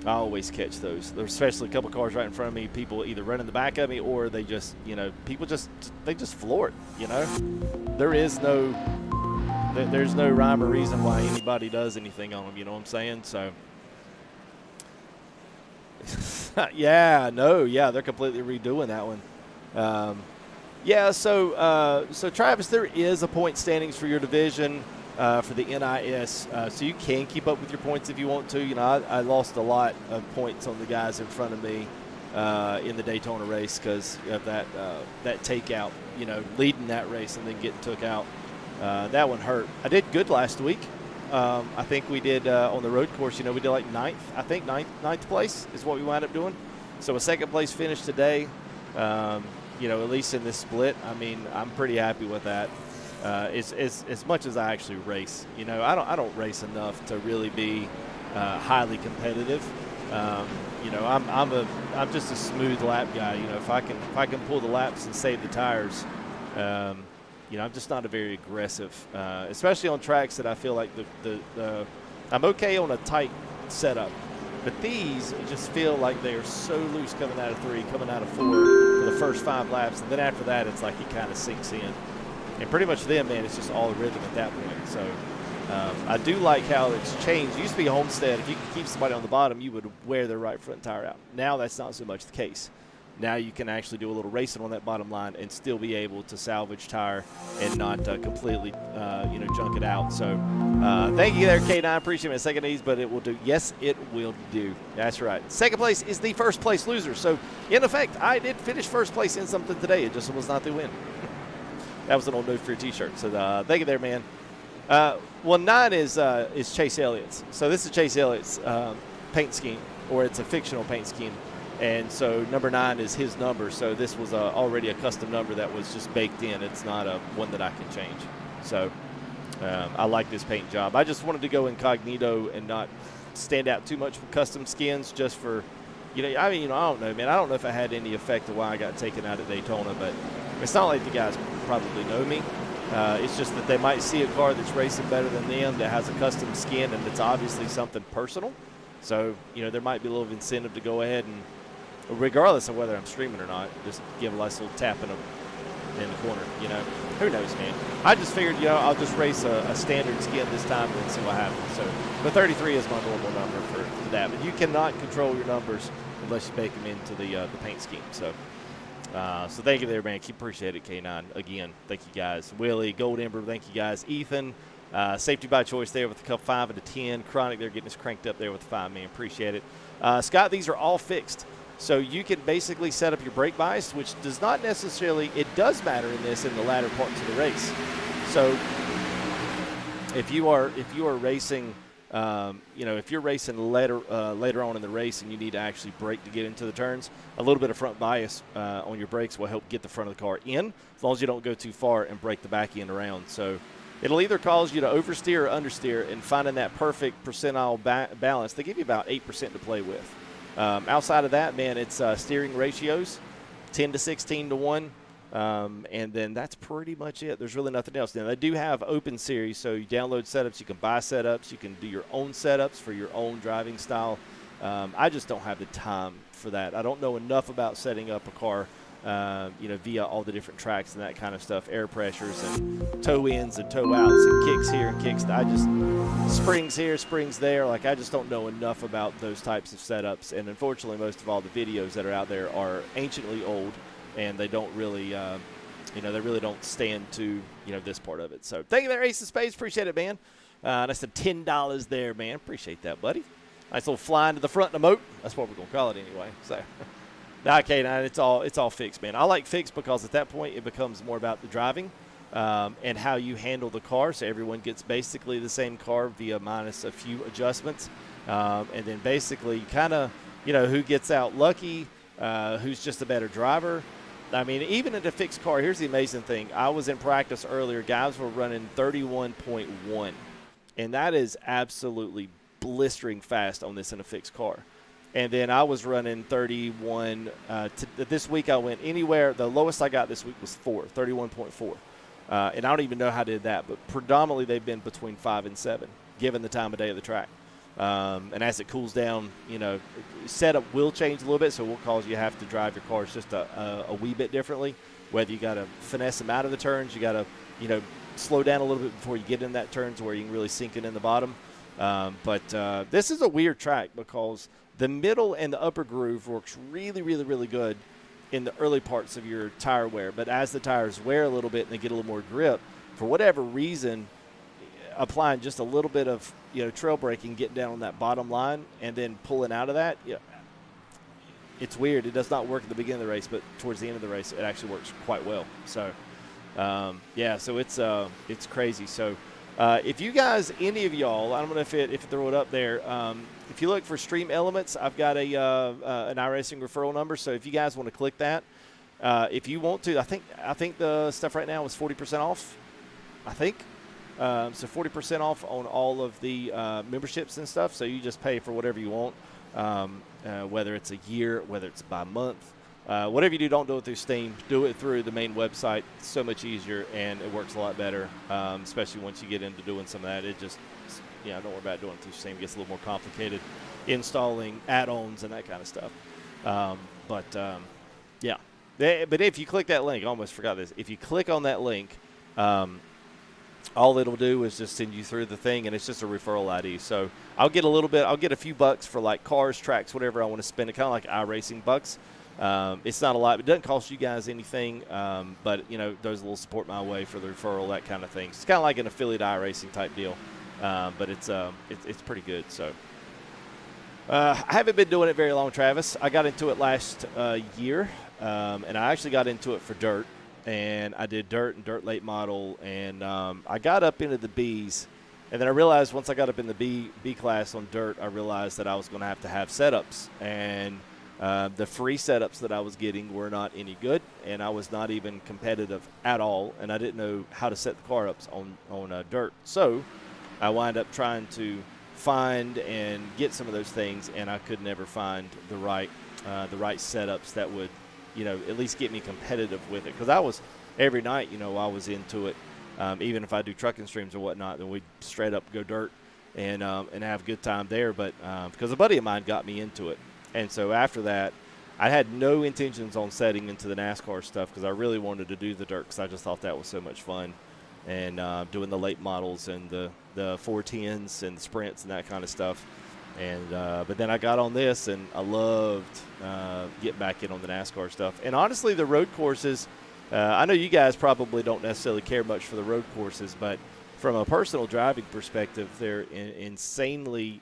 I always catch those. There's especially a couple cars right in front of me. People either run in the back of me or they just, you know, they just floor it, you know. There's no rhyme or reason why anybody does anything on them, you know what I'm saying? So, yeah, they're completely redoing that one. Yeah, so Travis, there is a point standings for your division. For the NIS, so you can keep up with your points if you want to. You know, I lost a lot of points on the guys in front of me in the Daytona race because of that takeout. You know, leading that race and then getting took out. That one hurt. I did good last week. I think we did on the road course. You know, we did like ninth. I think ninth place is what we wound up doing. So a second place finish today. You know, at least in this split. I mean, I'm pretty happy with that. As much as I actually race, you know, I don't race enough to really be highly competitive. You know, I'm just a smooth lap guy. You know, if I can pull the laps and save the tires, you know, I'm just not a very aggressive, especially on tracks that I feel like I'm okay on a tight setup, but these just feel like they are so loose coming out of 3, coming out of 4 for the first 5 laps, and then after that, it's like it kind of sinks in. And pretty much then, man, it's just all rhythm at that point. So I do like how it's changed. It used to be Homestead. If you could keep somebody on the bottom, you would wear their right front tire out. Now that's not so much the case. Now you can actually do a little racing on that bottom line and still be able to salvage tire and not completely, you know, junk it out. So thank you there, K9. Appreciate it. Second ease, but it will do. Yes, it will do. That's right. Second place is the first place loser. So in effect, I did finish first place in something today. It just was not the win. That was an old note for your T-shirt. So thank you there, man. Well, 9 is Chase Elliott's. So this is Chase Elliott's paint scheme, or it's a fictional paint scheme. And so number 9 is his number. So this was already a custom number that was just baked in. It's not one that I can change. So I like this paint job. I just wanted to go incognito and not stand out too much with custom skins just for, you know, I mean, you know, I don't know, man. I don't know if I had any effect of why I got taken out at Daytona, but it's not like the guys probably know me. It's just that they might see a car that's racing better than them that has a custom skin and it's obviously something personal. So, you know, there might be a little incentive to go ahead and, regardless of whether I'm streaming or not, just give a nice little tap in the corner, you know. Who knows, man. I just figured, you know, I'll just race a standard skin this time and see what happens. So, but 33 is my normal number for that. But you cannot control your numbers unless you bake them into the paint scheme. So, so thank you there, man. Appreciate it, K9. Again, thank you guys. Willie, Gold Ember, thank you guys. Ethan, safety by choice there with a cup 5 and a 10. Chronic, they're getting us cranked up there with a 5, man. Appreciate it. Scott, these are all fixed. So you can basically set up your brake bias, which does not necessarily, it does matter in this in the latter parts of the race. So if you are racing, you know, if you're racing later on in the race and you need to actually brake to get into the turns, a little bit of front bias on your brakes will help get the front of the car in, as long as you don't go too far and brake the back end around. So it'll either cause you to oversteer or understeer, and finding that perfect percentile balance. They give you about 8% to play with. Outside of that, man, it's steering ratios, 10 to 16 to 1. And then that's pretty much it. There's really nothing else. Now, they do have open series, so you download setups, you can buy setups, you can do your own setups for your own driving style. I just don't have the time for that. I don't know enough about setting up a car, you know, via all the different tracks and that kind of stuff, air pressures and toe ins and toe outs and kicks here and kicks. Springs here, springs there. Like, I just don't know enough about those types of setups. And unfortunately, most of all the videos that are out there are anciently old, and they don't really, you know, they really don't stand to, you know, this part of it. So thank you there, Ace of Spades. Appreciate it, man. That's the $10 there, man. Appreciate that, buddy. Nice little flying to the front of the moat. That's what we're going to call it anyway. So, nah, K9, it's all fixed, man. I like fixed because at that point it becomes more about the driving and how you handle the car. So everyone gets basically the same car via minus a few adjustments. And then basically kind of, you know, who gets out lucky, who's just a better driver. I mean, even in a fixed car, here's the amazing thing. I was in practice earlier. Guys were running 31.1, and that is absolutely blistering fast on this in a fixed car. And then I was running 31. This week I went anywhere. The lowest I got this week was 31.4. And I don't even know how I did that, but predominantly they've been between 5 and 7, given the time of day of the track. And as it cools down, you know, setup will change a little bit, so it will cause you to have to drive your cars just a wee bit differently. Whether you got to finesse them out of the turns, you got to, you know, slow down a little bit before you get in that turn to where you can really sink it in the bottom. But this is a weird track because the middle and the upper groove works really, really, really good in the early parts of your tire wear. But as the tires wear a little bit and they get a little more grip, for whatever reason, applying just a little bit of, you know, trail braking, getting down on that bottom line and then pulling out of that, yeah, it's weird. It does not work at the beginning of the race, but towards the end of the race, it actually works quite well. So, yeah, so it's crazy. So, if you guys, any of y'all, I don't know if it throw it up there. If you look for Stream Elements, I've got an Iracing referral number. So if you guys want to click that, if you want to, I think the stuff right now is 40% off. I think. So 40% off on all of the memberships and stuff. So you just pay for whatever you want, whether it's a year, whether it's by month. Whatever you do, don't do it through Steam. Do it through the main website. It's so much easier, and it works a lot better, especially once you get into doing some of that. It just, don't worry about doing it through Steam. It gets a little more complicated, installing add-ons and that kind of stuff. Yeah. But if you click that link, I almost forgot this. If you click on that link, all it'll do is just send you through the thing, and it's just a referral ID. So I'll get a few bucks for like cars, tracks, whatever I want to spend. It kind of like iRacing bucks. It's not a lot. It doesn't cost you guys anything, but, there's a little support my way for the referral, that kind of thing. It's kind of like an affiliate iRacing type deal, but it's pretty good. So I haven't been doing it very long, Travis. I got into it last year, and I actually got into it for dirt, and I did dirt and dirt late model, and I got up into the Bs, and then I realized once I got up in the B class on dirt, I realized that I was going to have setups, and the free setups that I was getting were not any good, and I was not even competitive at all, and I didn't know how to set the car ups on dirt. So I wound up trying to find and get some of those things, and I could never find the right setups that would, at least get me competitive with it. Because I was every night, I was into it. Even if I do trucking streams or whatnot, then we'd straight up go dirt and have a good time there. But because a buddy of mine got me into it. And so after that, I had no intentions on setting into the NASCAR stuff because I really wanted to do the dirt because I just thought that was so much fun. And doing the late models and the 410s and the sprints and that kind of stuff. And but then I got on this, and I loved getting back in on the NASCAR stuff. And honestly, the road courses, I know you guys probably don't necessarily care much for the road courses, but from a personal driving perspective, they're insanely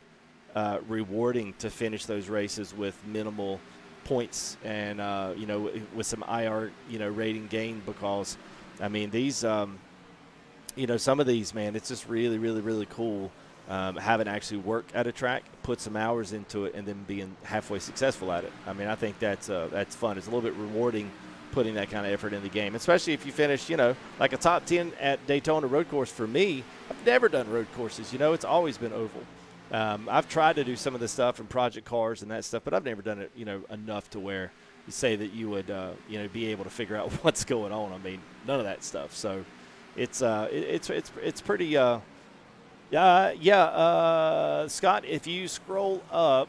rewarding to finish those races with minimal points and with some IR rating gain, because I mean these some of these, man, it's just really, really, really cool having actually work at a track, put some hours into it, and then being halfway successful at it. I mean, I think that's fun. It's a little bit rewarding putting that kind of effort in the game, especially if you finish like a top 10 at Daytona road course. For me, I've never done road courses. It's always been oval. I've tried to do some of the stuff in project cars and that stuff, but I've never done it, enough to where you say that you would, be able to figure out what's going on. I mean, none of that stuff. So it's pretty, Scott, if you scroll up,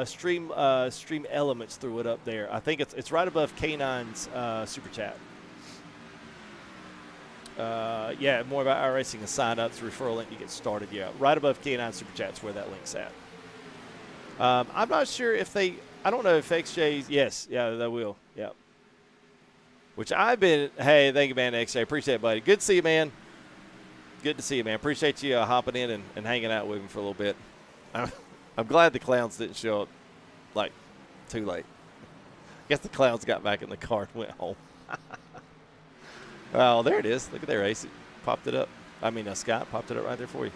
Stream Elements threw it up there. I think it's right above K9's super chat. More about iRacing and sign up to referral link to get started. Yeah, right above K9 Super Chat's where that link's at. I'm not sure if I don't know if XJ's, yes, yeah, they will, yeah. Which hey, thank you, man, XJ, appreciate it, buddy. Good to see you, man. Good to see you, man. Appreciate you hopping in and hanging out with me for a little bit. I'm glad the clowns didn't show up, like, too late. I guess the clowns got back in the car and went home. Oh, there it is. Look at there, Ace. It popped it up. Scott popped it up right there for you.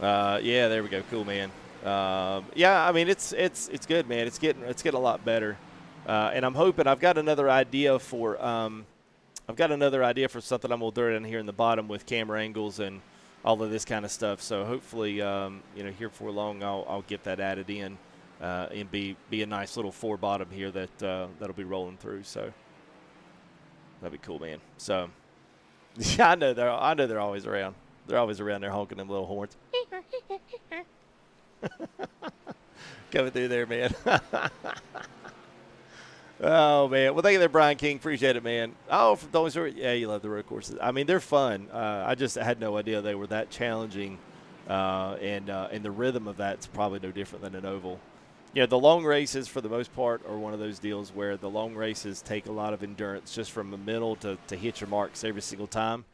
Yeah, there we go. Cool, man. I mean, it's good, man. It's getting a lot better. And I'm hoping I've got another idea for something I'm gonna throw in here in the bottom with camera angles and all of this kind of stuff. So hopefully, you know, here before long, I'll get that added in and be a nice little 4-bottom here that that'll be rolling through. So that'd be cool, man. So yeah, I know they're always around. They're always around there honking them little horns. Coming through there, man. Oh, man. Well, thank you there, Brian King. Appreciate it, man. Oh, from those who are, yeah, you love the road courses. I mean, they're fun. I just had no idea they were that challenging, and the rhythm of that's probably no different than an oval. You know, the long races, for the most part, are one of those deals where the long races take a lot of endurance just from the middle to hit your marks every single time.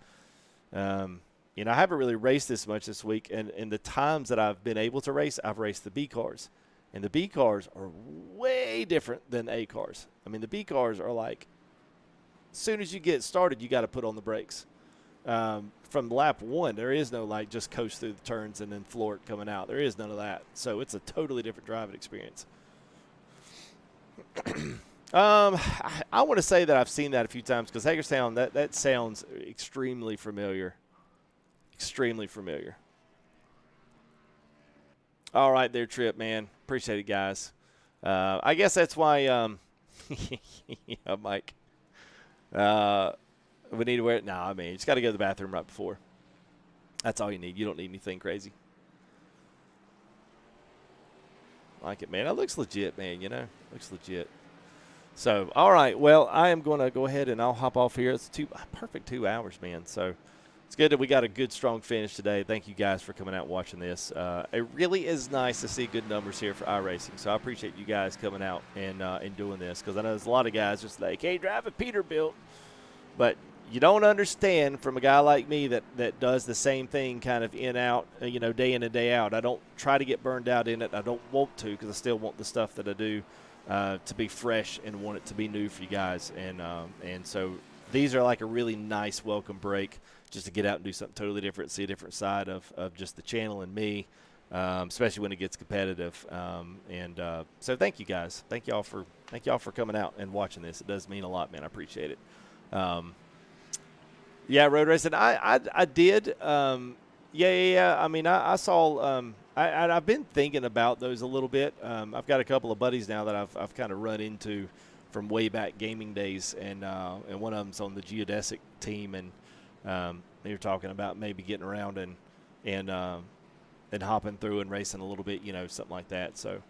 You know, I haven't really raced this much this week, and in the times that I've been able to race, I've raced the B cars. And the B cars are way different than A cars. I mean, the B cars are like, as soon as you get started, you got to put on the brakes. From lap 1, there is no, like, just coast through the turns and then floor it coming out. There is none of that. So it's a totally different driving experience. I want to say that I've seen that a few times because Hagerstown, that sounds extremely familiar. Extremely familiar. All right there, Trip, man. Appreciate it, guys. I guess that's why, yeah, Mike. We need to wear it. No, I mean, you just got to go to the bathroom right before. That's all you need. You don't need anything crazy. Like it, man. That looks legit, man, you know. Looks legit. So, all right. Well, I am going to go ahead and I'll hop off here. It's perfect 2 hours, man. So, it's good that we got a good, strong finish today. Thank you guys for coming out and watching this. It really is nice to see good numbers here for iRacing. So I appreciate you guys coming out and doing this because I know there's a lot of guys just like, hey, drive a Peterbilt. But you don't understand from a guy like me that does the same thing kind of in, out, you know, day in and day out. I don't try to get burned out in it. I don't want to because I still want the stuff that I do to be fresh and want it to be new for you guys. And so these are like a really nice welcome break just to get out and do something totally different, see a different side of just the channel and me, especially when it gets competitive. So thank you guys. Thank y'all for coming out and watching this. It does mean a lot, man. I appreciate it. Yeah, road racing. I did. Yeah. I mean, I saw. I've been thinking about those a little bit. I've got a couple of buddies now that I've kind of run into from way back gaming days, and one of them's on the geodesic team, and they were talking about maybe getting around and hopping through and racing a little bit, you know, something like that. So,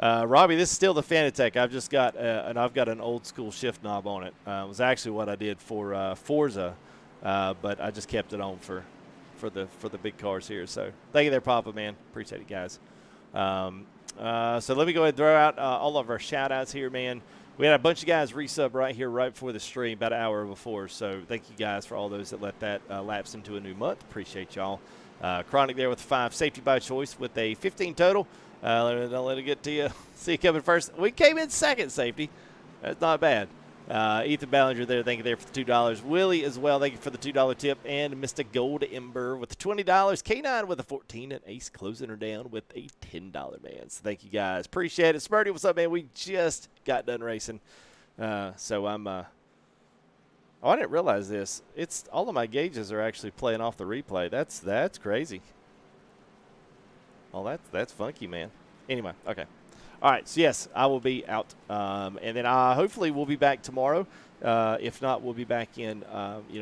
Robbie, this is still the Fanatec. I've just got I've got an old school shift knob on it. It was actually what I did for Forza, but I just kept it on for the big cars here. So thank you there, Papa, man. Appreciate it, guys. So let me go ahead and throw out all of our shout outs here, man. We had a bunch of guys resub right here, right before the stream, about an hour before. So thank you guys for all those that let that lapse into a new month. Appreciate y'all. Chronic there with 5, Safety by Choice with a 15 total. Don't let it get to you. See you coming first. We came in second, Safety. That's not bad. Ethan Ballinger there, thank you there for the $2. Willie as well, thank you for the $2 tip. And Mr. Gold Ember with the $20. K9 with a 14. And Ace closing her down with a $10, man. So thank you guys. Appreciate it. Spurdy, what's up, man? We just got done racing. So I'm oh, I didn't realize this. It's all of my gauges are actually playing off the replay. That's crazy. Oh, that's funky, man. Anyway, okay. All right, so yes, I will be out, and then hopefully we'll be back tomorrow. If not, we'll be back in,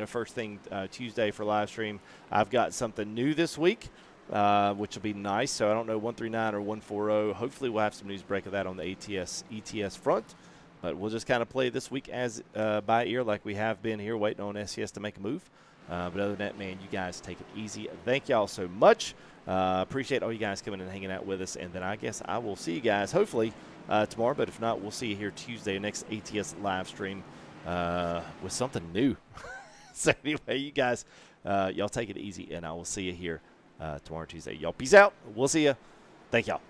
first thing Tuesday for live stream. I've got something new this week, which will be nice. So I don't know 139 or 140. Hopefully we'll have some news break of that on the ETS front, but we'll just kind of play this week as by ear like we have been here, waiting on SES to make a move. But other than that, man, you guys take it easy. Thank y'all so much. Appreciate all you guys coming and hanging out with us. And then I guess I will see you guys hopefully tomorrow. But if not, we'll see you here Tuesday, next ATS live stream with something new. So anyway, you guys, y'all take it easy. And I will see you here tomorrow, Tuesday. Y'all peace out. We'll see you. Thank y'all.